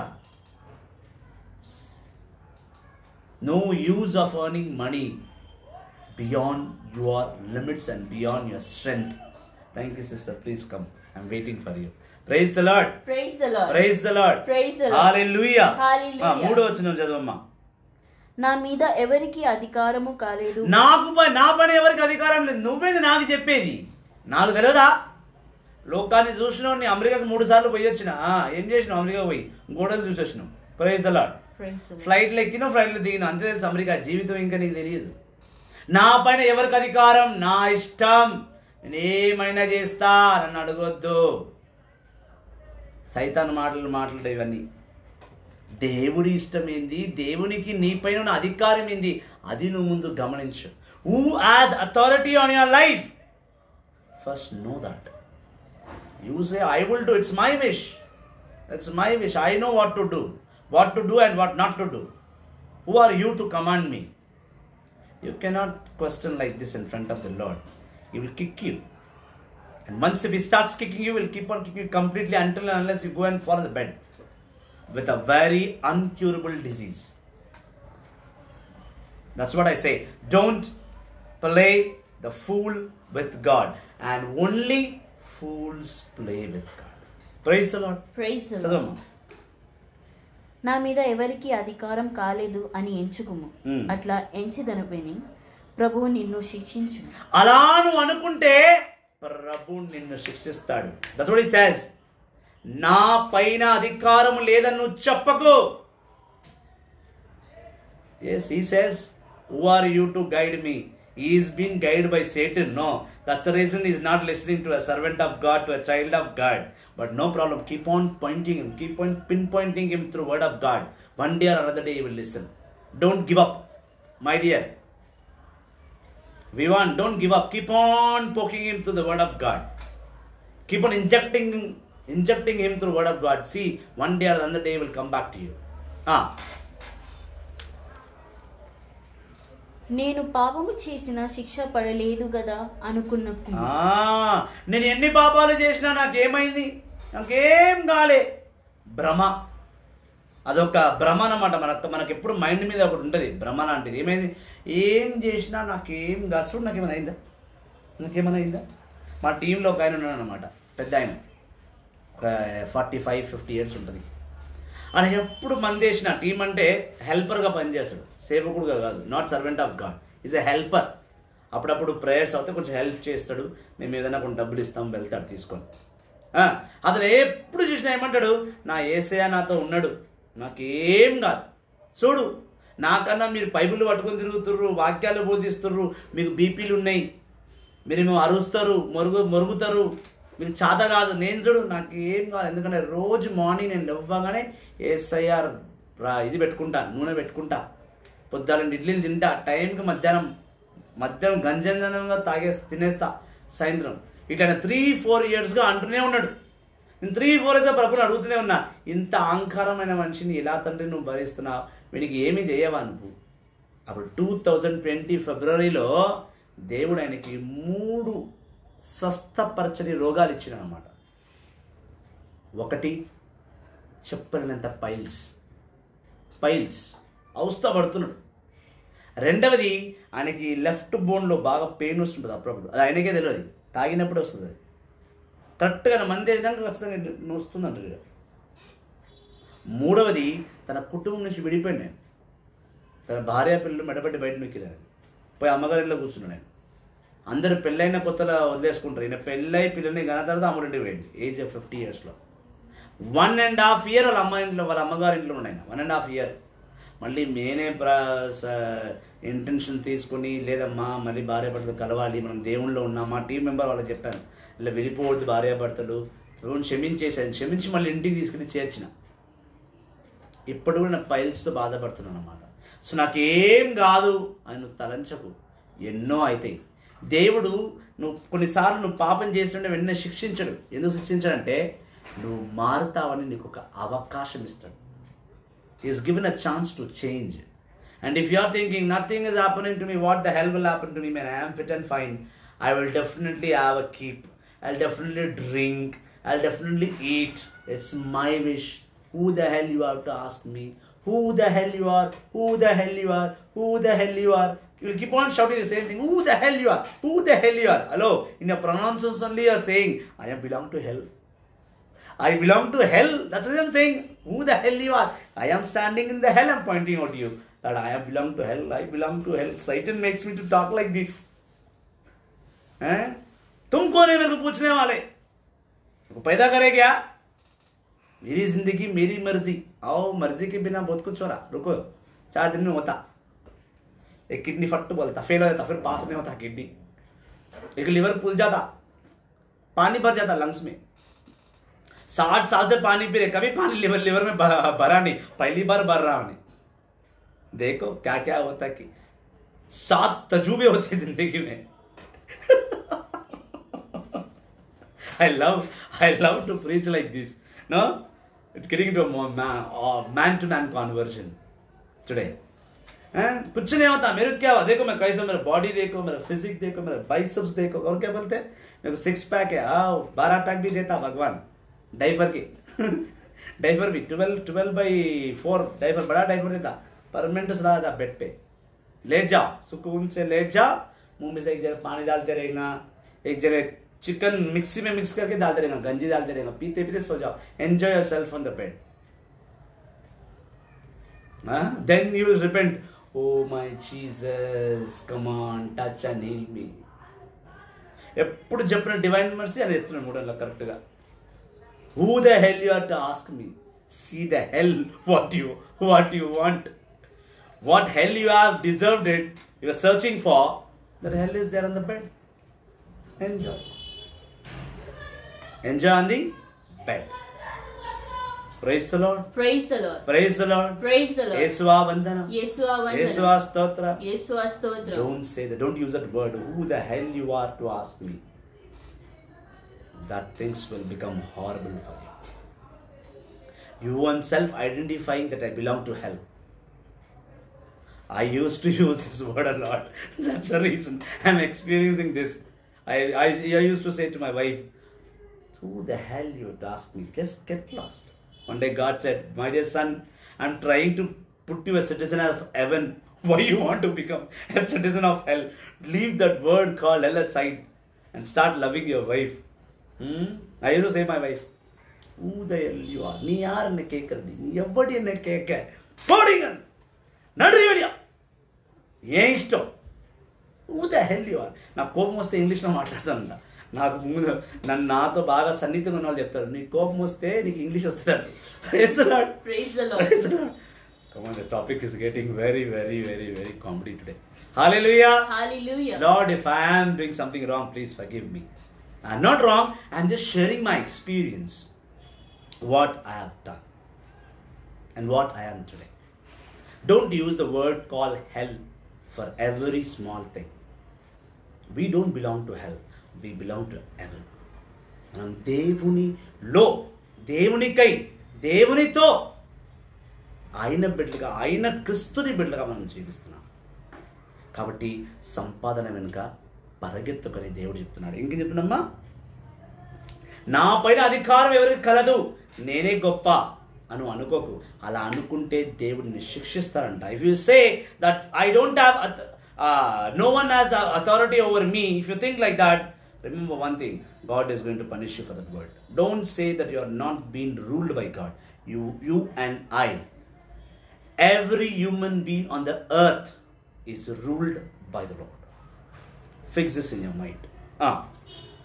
S1: No use of earning money beyond your limits and beyond your strength. Thank you, sister. Please come. I'm waiting for you. Praise the Lord.
S2: Praise the Lord.
S1: Praise the Lord.
S2: Praise the Lord.
S1: Hallelujah.
S2: Hallelujah.
S1: మూడో వచనం చదవమ్మా.
S2: నా మీద ఎవరికి అధికారము కాలేదు.
S1: నా పని ఎవరికి అధికారం లేదు. నువ్వేది నాకు చెప్పేది? నాకు తెలియదా? లోకాన్ని చూసినావు, నీ అమెరికాకు 3 సార్లు పోయి వచ్చిన. ఏం చేసినావు? అమెరికా పోయి గోడలు చూసేసినావు. Praise the lord. ఫ్లైట్లు ఎక్కినావు, ఫ్లైట్లు దిగినావు, అంతే తెలుసు. అమెరికా జీవితం ఇంకా నీకు తెలియదు. నా పైన ఎవరికి అధికారం? నా ఇష్టం, నేనేమైనా చేస్తా, నన్ను అడగొద్దు. సైతాన్ మాటలు ఇవన్నీ. దేవుడి ఇష్టం ఏంది, దేవునికి నీ పైన ఉన్న అధికారం ఏంది, అది నువ్వు ముందు గమనించు. Who has authority on your life? First know that. You say I will do, it's my wish, it's my wish, I know what to do and what not to do. Who are you to command me? You cannot question like this in front of the Lord. He will kick you. And once if he starts kicking you, he will keep on kicking you completely until and unless you go and fall in the bed with a very uncurable disease. That's what I say. Don't play the fool with God. And only fools play with God. Praise the Lord.
S2: Praise the Lord. నా మీద ఎవరికి అధికారం కాలేదు అని ఎంచుకుము. అట్లా ఎంచిదను విని ప్రభువు నిన్ను శిక్షించు.
S1: అలా నువ్వు అనుకుంటే ప్రభువు నిన్ను శిక్షిస్తాడు. That's what he says. నా పైన అధికారం లేదని నువ్వు చెప్పకు. Yes, he says, who are you to guide me? He is being guided by Satan. No, that's the reason he is not listening to a servant of God, to a child of God. But no problem, keep on pointing him, keep on pinpointing him through word of God. One day or another day he will listen. Don't give up, my dear. Don't give up. Keep on poking him through the word of God. Keep on injecting him through word of God. See, one day or another day he will come back to you.
S2: నేను పాపము చేసిన శిక్ష పడలేదు కదా అనుకున్నప్పుడు,
S1: నేను ఎన్ని పాపాలు చేసినా నాకేమైంది, నాకేం కాలే. భ్రమ, అదొక భ్రమ అన్నమాట. మనకు ఎప్పుడు మైండ్ మీద ఒకటి ఉంటుంది భ్రమ లాంటిది. ఏమైంది, ఏం చేసినా నాకేం కాదు. చూడు నాకేమైనా అయిందా? మా టీంలో ఒక ఆయన ఉన్నాడు అనమాట, పెద్ద ఆయన, ఒక 45-50 ఇయర్స్ ఉంటుంది. ఆయన ఎప్పుడు మంది చేసిన టీం అంటే హెల్పర్గా పనిచేస్తాడు, సేవకుడుగా కాదు. Not servant of God, is a helper. అప్పుడప్పుడు ప్రేయర్స్ అవుతే కొంచెం హెల్ప్ చేస్తాడు, మేము ఏదైనా కొన్ని డబ్బులు ఇస్తాం, వెళ్తాడు తీసుకొని. అతను ఎప్పుడు చూసినా ఏమంటాడు, నా యేసయ్య నాతో ఉన్నాడు, నాకేం కాదు. చూడు, నాకన్నా మీరు బైబిల్ పట్టుకొని తిరుగుతుర్రు, వాక్యాలు బోధిస్తుర్రు, మీకు బీపీలు ఉన్నాయి, మీరు అరుస్తారు, మొరుగుతారు, మీకు చాత కాదు. నేను చూడు, నాకు ఏం కాదు. ఎందుకంటే రోజు మార్నింగ్ నేను లేవగానే యేసయ్య ఇది పెట్టుకుంటా, నూనె పెట్టుకుంటా, పొద్దున్న ఇడ్లీలు తింటా, టైంకి మధ్యాహ్నం గంజంగా తినేస్తా సాయంత్రం. ఇట్లా 3-4 ఇయర్స్గా అంటూనే ఉన్నాడు. నేను 3-4 ఇయర్స్గా ప్రభుని అడుగుతూనే ఉన్నా, ఇంత అహంకారమైన మనిషిని ఎలా తండ్రి నువ్వు భరిస్తున్నావు, వీనికి ఏమీ చేయవా నువ్వు? అప్పుడు 2020 ఫిబ్రవరిలో దేవుడు ఆయనకి 3 స్వస్థపరచని రోగాలు ఇచ్చినాడు అన్నమాట. 1 చెప్పలేనంత పైల్స్ అవస్థ పడుతున్నాడు. రెండవది, ఆయనకి లెఫ్ట్ బోన్లో బాగా పెయిన్ వస్తుంటుంది అప్పుడప్పుడు. అది ఆయనకే తెలియదు, తాగినప్పుడు వస్తుంది. అది కరెక్ట్గా మంది వేసినాక ఖచ్చితంగా వస్తుందంటారు. మూడవది, తన కుటుంబం నుంచి విడిపోయాడు నేను. తన భార్య పిల్లలు మెడబెట్టి బయట నొక్కిరాను. పోయి అమ్మగారిలో కూర్చున్నాడు ఆయన. అందరూ పెళ్ళైన కొత్తలో వదిలేసుకుంటారు. ఈయన పెళ్ళై పిల్లల్ని గన తర్వాత అమ్మడింటికి పోయింది ఏజ్ ఆఫ్ 50 years. 1.5 years వాళ్ళ అమ్మగారి ఇంట్లో ఉన్నాయి. 1.5 years. మళ్ళీ నేనే ఇంటెన్షన్ తీసుకుని, లేదమ్మా మళ్ళీ భార్య భర్తలు కలవాలి, మనం దేవుళ్ళలో ఉన్నాం. మా టీం మెంబర్ వాళ్ళకి చెప్పాను, ఇలా వెళ్ళిపోవద్దు భార్య భర్తలు, క్షమించి మళ్ళీ ఇంటికి తీసుకుని చేర్చిన. ఇప్పుడు కూడా నేను పైల్స్తో బాధపడుతున్నాను అన్నమాట. సో నాకేం కాదు అని నువ్వు తలంచకు, ఎన్నో అవుతాయి. దేవుడు కొన్నిసార్లు నువ్వు పాపం చేస్తుంటే వెంటనే శిక్షించడు. ఎందుకు శిక్షించాడంటే నువ్వు మారుతావని నీకు ఒక అవకాశం ఇస్తాడు. Is given a chance to change. And if you are thinking nothing is happening to me, what the hell will happen to me, when I am fit and fine, I will definitely have a keep, I'll definitely drink, I'll definitely eat, it's my wish. Who the hell you are to ask me? Who the hell you are? Who the hell you are? Who the hell you are? You will keep on shouting the same thing. Who the hell you are? Who the hell you are? Hello, in your pronounctions only you are saying, I belong to hell. I belong to hell. That's what I'm saying. Who the hell you are? I am standing in the hell. I'm pointing out to you that I belong to hell. I belong to hell. Satan makes me to talk like this. तुम कौन है मेरे को पूछने वाले? पैदा करे क्या? मेरी जिंदगी मेरी मर्जी. आओ, मर्जी के बिना बहुत कुछ हो रहा. रुको, 4 दिन में होता. एक किडनी फट बोलता, फेल हो जाता, फिर पास नहीं होता किडनी. एक लिवर फूल जाता, पानी भर जाता लंग्स में. 60 साल से पानी पी रहे, कभी पानी लिवर में भरा नहीं, पहली बार भर रहा हूं. देखो क्या क्या होता कि 7 तजुर्बे होते जिंदगी में. I love to preach like this. No, it's getting into a man-to-man conversion today. कुछ नहीं होता. मेरे क्या हुआ, देखो मैं कैसा, मेरा बॉडी देखो, मेरा फिजिक देखो, मेरा बाइसेप्स देखो, और क्या बोलते हैं, मेरे को 6 पैक है. आओ, 12 पैक भी देता भगवान डाइफर की. डाइफर भी 12/4 डाइफर, बड़ा डाइफर देता. परमानेंट सला था बेड पे. लेट जाओ, सुकून से लेट जाओ. मुंह में से एक जगह पानी डालते रहेगा, एक जगह चिकन मिक्सी में मिक्स करके डालते रहेगा, गंजी डालते रहेगा, पीते पीते सो जाओ. Enjoy your self on the bed. Then you will repent. Oh my Jesus, come on, touch and heal me. ఎప్పుడు చెప్పిన డివైన్ మర్సీ అని చెప్తున్నాను 3 నెలలు కరెక్ట్గా. Who the hell you are to ask me? See the hell what you want. What hell you have deserved it. You are searching for. That hell is there on the bed. Enjoy. Enjoy on the bed. Praise the Lord.
S2: Praise the Lord.
S1: Praise the Lord.
S2: Praise the Lord.
S1: Yesua vandanam.
S2: Yesua vandanam.
S1: Yesua stotra.
S2: Yesua stotra.
S1: Don't say that. Don't use that word. Who the hell you are to ask me? That things will become horrible for you. You want self-identifying that I belong to hell. I used to use this word a lot. That's the reason I'm experiencing this. I used to say to my wife, who the hell you would ask me? Just get lost. One day God said, my dear son, I'm trying to put you a citizen of heaven. Why you want to become a citizen of hell? Leave that word called hell aside and start loving your wife. I used to say my wife, who the hell you are? Nee yaar ne kekarni? Nee evvadi ne kekka? Podingan. Nadri veliya. Ye ishtam. Who the hell you are? నా కోపం వస్తే ఇంగ్లీష్లో మాట్లాడతానంట. నాకు ముందు నాతో బాగా సన్నిహితంగా ఉన్న వాళ్ళు చెప్తారు, నీ కోపం వస్తే నీకు ఇంగ్లీష్ వస్తుందండి. Praise the Lord.
S2: Praise the Lord.
S1: Praise the Lord. Come on, the topic is getting very, very, very, very comedy today. Hallelujah.
S2: Hallelujah.
S1: Lord, if I am doing something wrong, please forgive me. I'm not wrong. I'm just sharing my experience, what I have done and what I am today. Don't use the word called hell for every small thing. We don't belong to hell. We belong to heaven. మనం దేవునిలో, దేవునికై, దేవునితో, ఆయన బిడ్డలుగా, ఆయన క్రీస్తుని బిడ్డలుగా మనం జీవిస్తున్నాం. కాబట్టి సంపాదన వెనుక పరిగెత్తుకొని దేవుడు చెప్తున్నాడు. ఇంకేం చెప్తున్నామ్మా? నా పైన అధికారం ఎవరికి కలదు, నేనే గొప్ప. అని అనుకోకు. అలా అనుకుంటే దేవుడిని శిక్షిస్తారంట. If you say that I don't have no one has authority over me, if you think like that, remember one thing, God is going to punish you for that word. Don't say that you are not being ruled by God. You and I, every human being on the earth is ruled by the Lord. Fix this in your mind.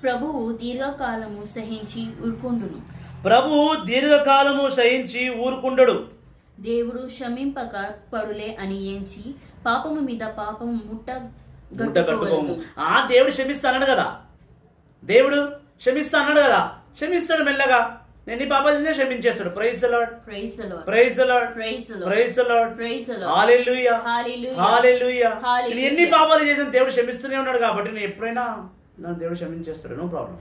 S2: ప్రభువు దీర్ఘకాలము సహించి ఊరుకొండును.
S1: ప్రభువు దీర్ఘకాలము సహించి ఊరుకుండడు.
S2: దేవుడు క్షమింపక పడులే అని ఎంచి పాపము మీద పాపము ముట్ట
S1: కట్టుకోము. దేవుడు క్షమిస్తానడు కదా, దేవుడు క్షమిస్తానడు కదా, క్షమిస్తాడు మెల్లగా. నేను నీ పాపాలు క్షమించేస్తాడు. Praise the Lord,
S2: praise the Lord,
S1: praise the Lord,
S2: praise the Lord,
S1: praise the Lord,
S2: praise the Lord,
S1: hallelujah,
S2: hallelujah,
S1: hallelujah.
S2: Hallelujah.
S1: నేను ఎన్ని పాపాలు చేసిన దేవుడు క్షమిస్తూనే ఉన్నాడు కాబట్టి నేను ఎప్పుడైనా నన్ను దేవుడు క్షమించేస్తాడు. No problem.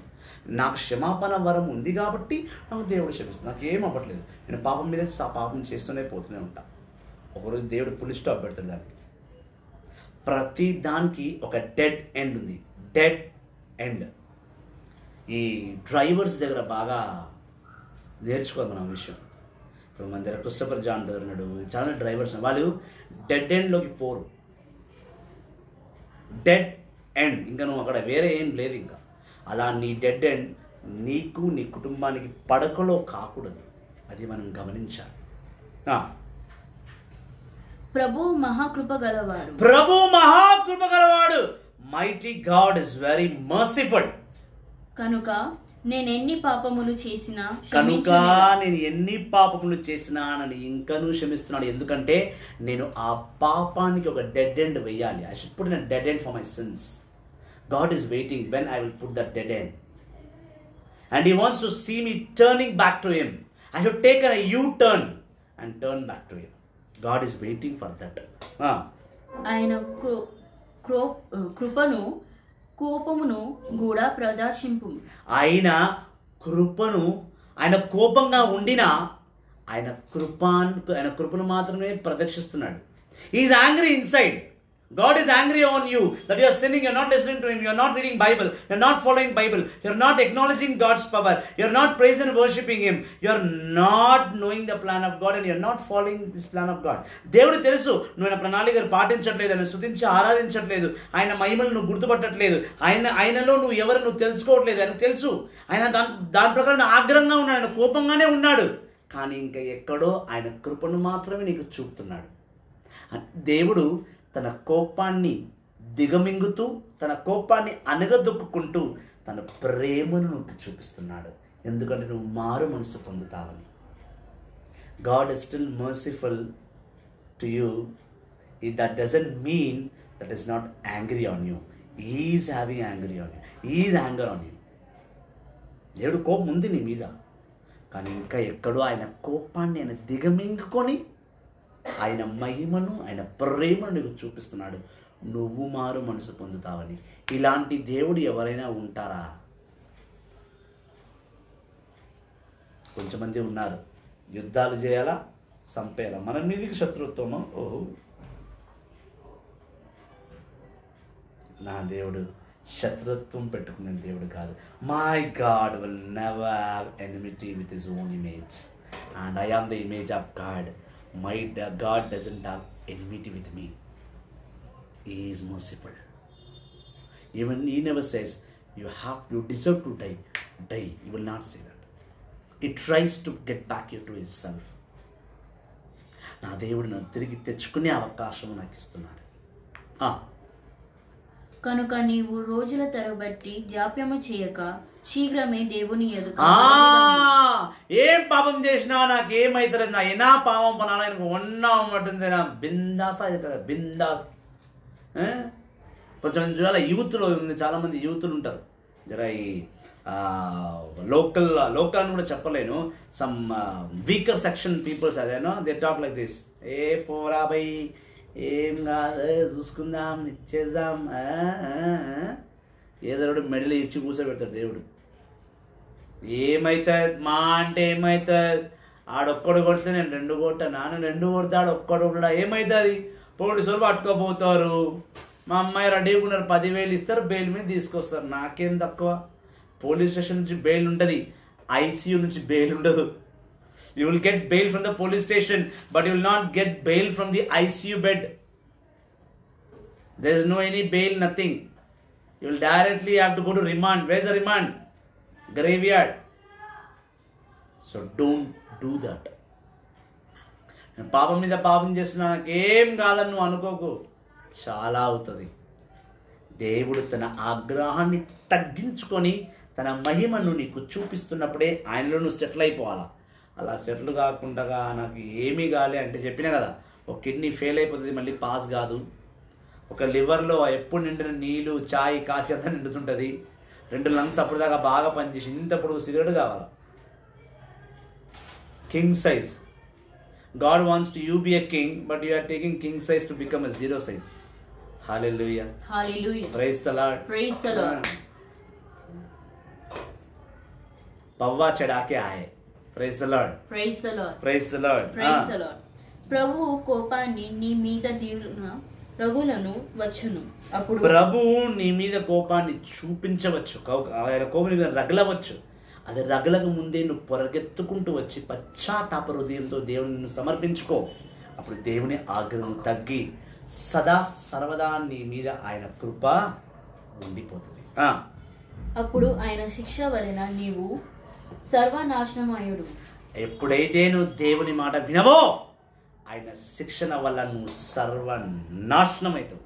S1: నాకు క్షమాపణ వరం ఉంది కాబట్టి నాకు దేవుడు క్షమిస్తాడు. నాకు ఏం అవ్వట్లేదు. నేను పాపం మీద పాపం చేస్తూనే పోతూనే ఉంటా. ఒకరోజు దేవుడు పులి స్టాప్ పెడతాడు. దానికి ప్రతి దానికి ఒక డెడ్ ఎండ్ ఉంది. Dead end. ఈ డ్రైవర్స్ దగ్గర బాగా నేర్చుకోవాలి మనం విషయం. ఇప్పుడు మన దగ్గర క్రిస్టఫర్ జాన్ బ్రదర్ ఉన్నాడు, చాలా డ్రైవర్స్ వాళ్ళు డెడ్ ఎండ్లోకి పోరు. Dead end. ఇంకా నువ్వు అక్కడ వేరే ఏం లేదు. ఇంకా అలా నీ డెడ్ ఎండ్ నీకు నీ కుటుంబానికి పడకలో కాకూడదు. అది మనం గమనించాలి.
S2: ప్రభు మహాకృప గలవాడు,
S1: ప్రభు మహాకృప గలవాడు. Mighty God is very merciful.
S2: కనుక నేను ఎన్ని పాపములు చేసినా
S1: నన్ను ఇంకనూ క్షమిస్తున్నాడు. ఎందుకంటే నేను ఆ పాపానికి ఒక డెడ్ ఎండ్ వేయాలి. I should put in dead end for my since. God is waiting when I will put that dead end. And He wants to see me turning back to Him. I should take a U-turn and turn back to Him. God is waiting for that.
S2: ఆయన కృపను కోపమును కూడా ప్రదర్శింపు. ఆయన
S1: కోపంగా ఉండినా ఆయన కృపను మాత్రమే ప్రదర్శిస్తున్నాడు. He is angry inside. God is angry on you that you are sinning, you are not listening to Him, you are not reading Bible, you are not following Bible, you are not acknowledging God's power, you are not praising and worshipping Him, you are not knowing the plan of God and you are not following this plan of God. దేవుడు తెలుసు నువ్వు ఆయన ప్రణాళికను పాటించట్లేదు, ఆయన స్తుతించి ఆరాధించట్లేదు, ఆయన మహిమను నువ్వు గుర్తుపట్టట్లేదు, ఆయనలో నువ్వు ఎవరు నువ్వు తెలుసుకోవట్లేదు. ఆయన తెలుసు. ఆయన దాని ప్రకారం ఆగ్రహంగా ఉన్నాడు, ఆయన కోపంగానే ఉన్నాడు. కానీ ఇంకా ఎక్కడో ఆయన కృపను మాత్రమే నీకు చూపుతున్నాడు. దేవుడు తన కోపాన్ని దిగమింగుతూ, తన కోపాన్ని అనగదొక్కుంటూ తన ప్రేమను నువ్వు చూపిస్తున్నాడు. ఎందుకంటే నువ్వు మారు మనసు పొందుతావని. God is still merciful to you. That doesn't mean that is not angry on you. Is having angry on you. Is anger on you. దేవుడు కోపం ఉంది నీ మీద, కానీ ఇంకా ఎక్కడో ఆయన కోపాన్ని ఆయన దిగమింగుకొని ఆయన మహిమను ఆయన ప్రేమను నీకు చూపిస్తున్నాడు. నువ్వు మారు మనసు పొందుతావని. ఇలాంటి దేవుడు ఎవరైనా ఉంటారా? కొంచెమంది ఉన్నారు. యుద్ధాలు చేయాలా, చంపేయాలా, మన మీదికి శత్రుత్వము. ఓహో, నా దేవుడు శత్రుత్వం పెట్టుకునే దేవుడు కాదు. My God will never have enmity with his own image. And I am the image of God. My God doesn't have enmity with me. He is merciful. Even He never says you deserve to die. He will not say that. He tries to get back you to Himself. నా దేవుడు నన్ను తిరిగి తెచ్చుకునే అవకాశం నాకు ఇస్తున్నాడు.
S2: కనుక నీవు రోజుల తరబట్టి జాప్యము చేయక శీఘ్రమే దేవుని ఎదుట
S1: ఏం పాపం చేసినా నాకేమైతుంది, నా ఎనా పాపం పనాలా எனக்கு ஒன்னா மட்டும்தான் బిందాసా బిందాస్. కొంచెం చూడాలి. యూత్లో ఉంది, చాలామంది యూత్లు ఉంటారు. జర ఈ లోకల్ అని కూడా చెప్పలేను. సమ్ వీకర్ సెక్షన్ పీపుల్స్ అదేనో దే టాక్ లైక్ దిస్. ఏ పోరా బై, ఏం కాదు, చూసుకుందాం, ఇచ్చేద్దాం. ఏదో మెడలు ఇచ్చి కూర్చోబెడతాడు దేవుడు. ఏమవుతుంది మా అంటే ఏమవుతుంది? ఆడొక్కడు కొడితే నేను 2 కొట్టా, నాన్న 2 కొడితే ఆడొక్కడు కొట్టడా ఏమవుతుంది? పోలీసులు పట్టుకోపోతారు. మా అమ్మాయి రెడీగా ఉన్నారు, 10,000 ఇస్తారు, బెయిల్ మీద తీసుకొస్తారు. నాకేం తక్కువ? పోలీస్ స్టేషన్ నుంచి బెయిల్ ఉంటుంది, ఐసీయూ నుంచి బెయిల్ ఉండదు. You will get bail from the police station, but you will not get bail from the ICU bed. There is no any bail, nothing. You will directly have to go to remand. Where is the remand? Graveyard. So don't do that. పాపం మీద పాపం చేస్తున్నా నాకేం కాదని నువ్వు అనుకోకు, చాలా అవుతుంది. దేవుడు తన ఆగ్రహాన్ని తగ్గించుకొని తన మహిమను నీకు చూపిస్తున్నప్పుడే ఆయనలో నువ్వు సెటిల్ అయిపోవాలా. అలా సెటిల్ కాకుండా నాకు ఏమీ కాలే అంటే చెప్పినా కదా, ఒక కిడ్నీ ఫెయిల్ అయిపోతుంది, మళ్ళీ పాస్ కాదు. ఒక లివర్లో ఎప్పుడు నిండిన నీళ్ళు, చాయ్, కాఫీ అంతా నిండుతుంటుంది. 2 లంగ్స్ అప్పుడు దాకా బాగా పనిచేసి ఇంతప్పుడు సిగరెట్ కావాలి. King size. God wants to you be a king, but you are taking king size to become a 0 size. Hallelujah.
S2: Hallelujah.
S1: Praise the Lord.
S2: Praise the Lord.
S1: पव्वा चढ़ा के आए. Praise the Lord.
S2: Praise the Lord.
S1: Praise the Lord.
S2: Praise the Lord. ప్రభువు కోపాన్ని నీ మీద రగులను వచ్చును. అప్పుడు
S1: ప్రభువు నీ మీద కోపాన్ని చూపించవచ్చు, ఆయన కోపం మీద రగలవచ్చు. అది రగలకు ముందే నువ్వు పొరగెత్తుకుంటూ వచ్చి పశ్చాత్తాప హృదయంతో దేవుని సమర్పించుకో. అప్పుడు దేవుని ఆగ్రహం తగ్గి సదా సర్వదా నీ మీద ఆయన కృప ఉండిపోతుంది.
S2: అప్పుడు ఆయన శిక్ష వలన నీవు సర్వనాశనమయుడు.
S1: ఎప్పుడైతే నువ్వు దేవుని మాట వినవో ఆయన శిక్షణ వల్ల నువ్వు సర్వనాశనమవుతావు.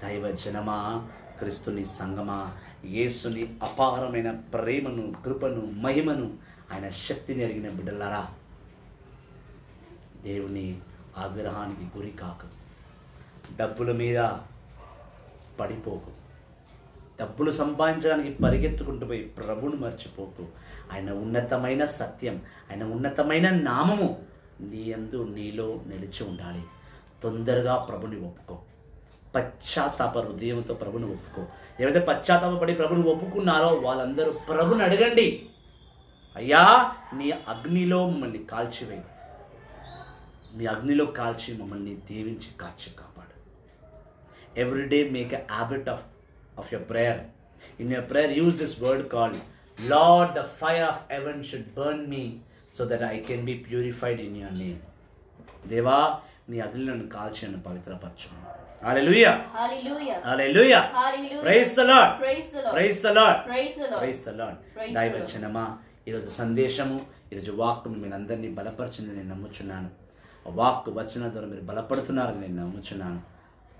S1: దైవ జనమా, క్రీస్తుని సంగమా, యేసుని అపారమైన ప్రేమను, కృపను, మహిమను, ఆయన శక్తిని ఎరిగిన బిడ్డలారా, దేవుని ఆగ్రహానికి గురి కాకు. డబ్బుల మీద పడిపోకు. డబ్బులు సంపాదించడానికి పరిగెత్తుకుంటూ పోయి ప్రభువును మర్చిపోకు. ఆయన ఉన్నతమైన సత్యం, ఆయన ఉన్నతమైన నామము నీ యందు నీలో నిలిచి ఉండాలి. తొందరగా ప్రభుని ఒప్పుకో. పశ్చాత్తాప హృదయంతో ప్రభుని ఒప్పుకో. ఎవరైతే పశ్చాత్తాపడి ప్రభుని ఒప్పుకున్నారో వాళ్ళందరూ ప్రభుని అడగండి, అయ్యా నీ అగ్నిలో మమ్మల్ని కాల్చివేయి, మీ అగ్నిలో కాల్చి మమ్మల్ని దీవించి కాచి కాపాడు. Everyday make a habit of your prayer. In your prayer use this word called, Lord, the fire of heaven should burn me so that I can be purified in your name. దేవా నీ అగ్నిలను కాల్చి నన్ను పవిత్రపరచు. Hallelujah.
S2: Hallelujah.
S1: Hallelujah.
S2: Hallelujah.
S1: Praise the Lord.
S2: Praise the Lord.
S1: Praise the Lord.
S2: Praise the Lord.
S1: Praise the Lord.
S2: Praise
S1: దైవ
S2: the Lord.
S1: జనమా, ఈరోజు సందేశము, ఈరోజు వాక్కు మీరు అందరినీ బలపరిచిందని నేను నమ్ముచున్నాను. వాక్కు వచనం ద్వారా మీరు బలపడుతున్నారని నేను నమ్ముచున్నాను.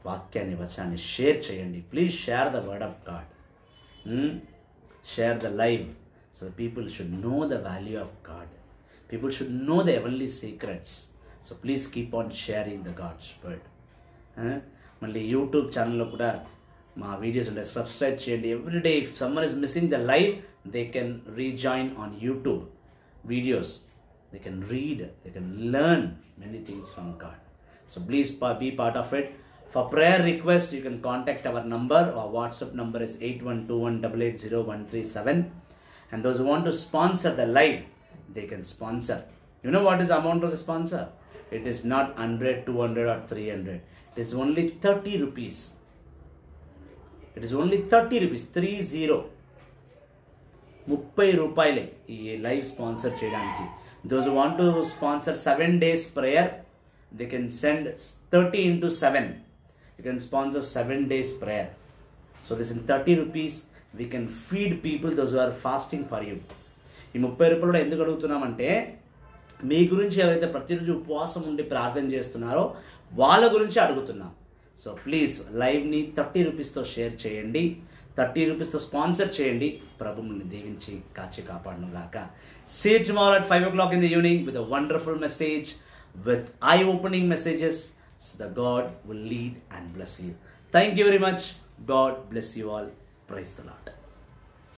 S1: వాక్యాన్ని, వచనాన్ని షేర్ చేయండి. Please share the word of God. Share the live. So people should know the value of God. People should know the heavenly secrets. So please keep on sharing the God's word. మళ్ళీ YouTube ఛానల్లో కూడా మా videos ఉంటాయి, subscribe చేయండి. Everyday if summer is missing the live, they can rejoin on YouTube videos. They can read, they can learn many things from God. So please be part of it. For prayer request, you can contact our number. Our WhatsApp number is 8121880137. And those who want to sponsor the live, they can sponsor. You know what is the amount of the sponsor? It is not 100, 200 or 300. It is only 30 rupees. It is only 30 rupees. 30. 30 రూపాయలే ఈ live sponsor చేయడానికి. Those who want to sponsor 7 days prayer, they can send 30 into 7. You can sponsor 7 days prayer. So this in 30 rupees, we can feed people those who are fasting for you. ఈ 30 రూపాయలు ఎందుకు అడుగుతున్నామంటే, మీ గురించి ఎవరైతే ప్రతిరోజు ఉపవాసం ఉండి ప్రార్థన చేస్తున్నారో వాళ్ళ గురించి అడుగుతున్నాం. సో ప్లీజ్ లైవ్ని 30 రూపీస్తో షేర్ చేయండి, 30 రూపీస్తో స్పాన్సర్ చేయండి. ప్రభువుని దీవించి కాచి కాపాడను గాక. See you tomorrow at 5 o'clock in the evening with a wonderful message, with eye-opening messages, so that God will lead and bless you. Thank you very much. God bless you all. Praise the Lord.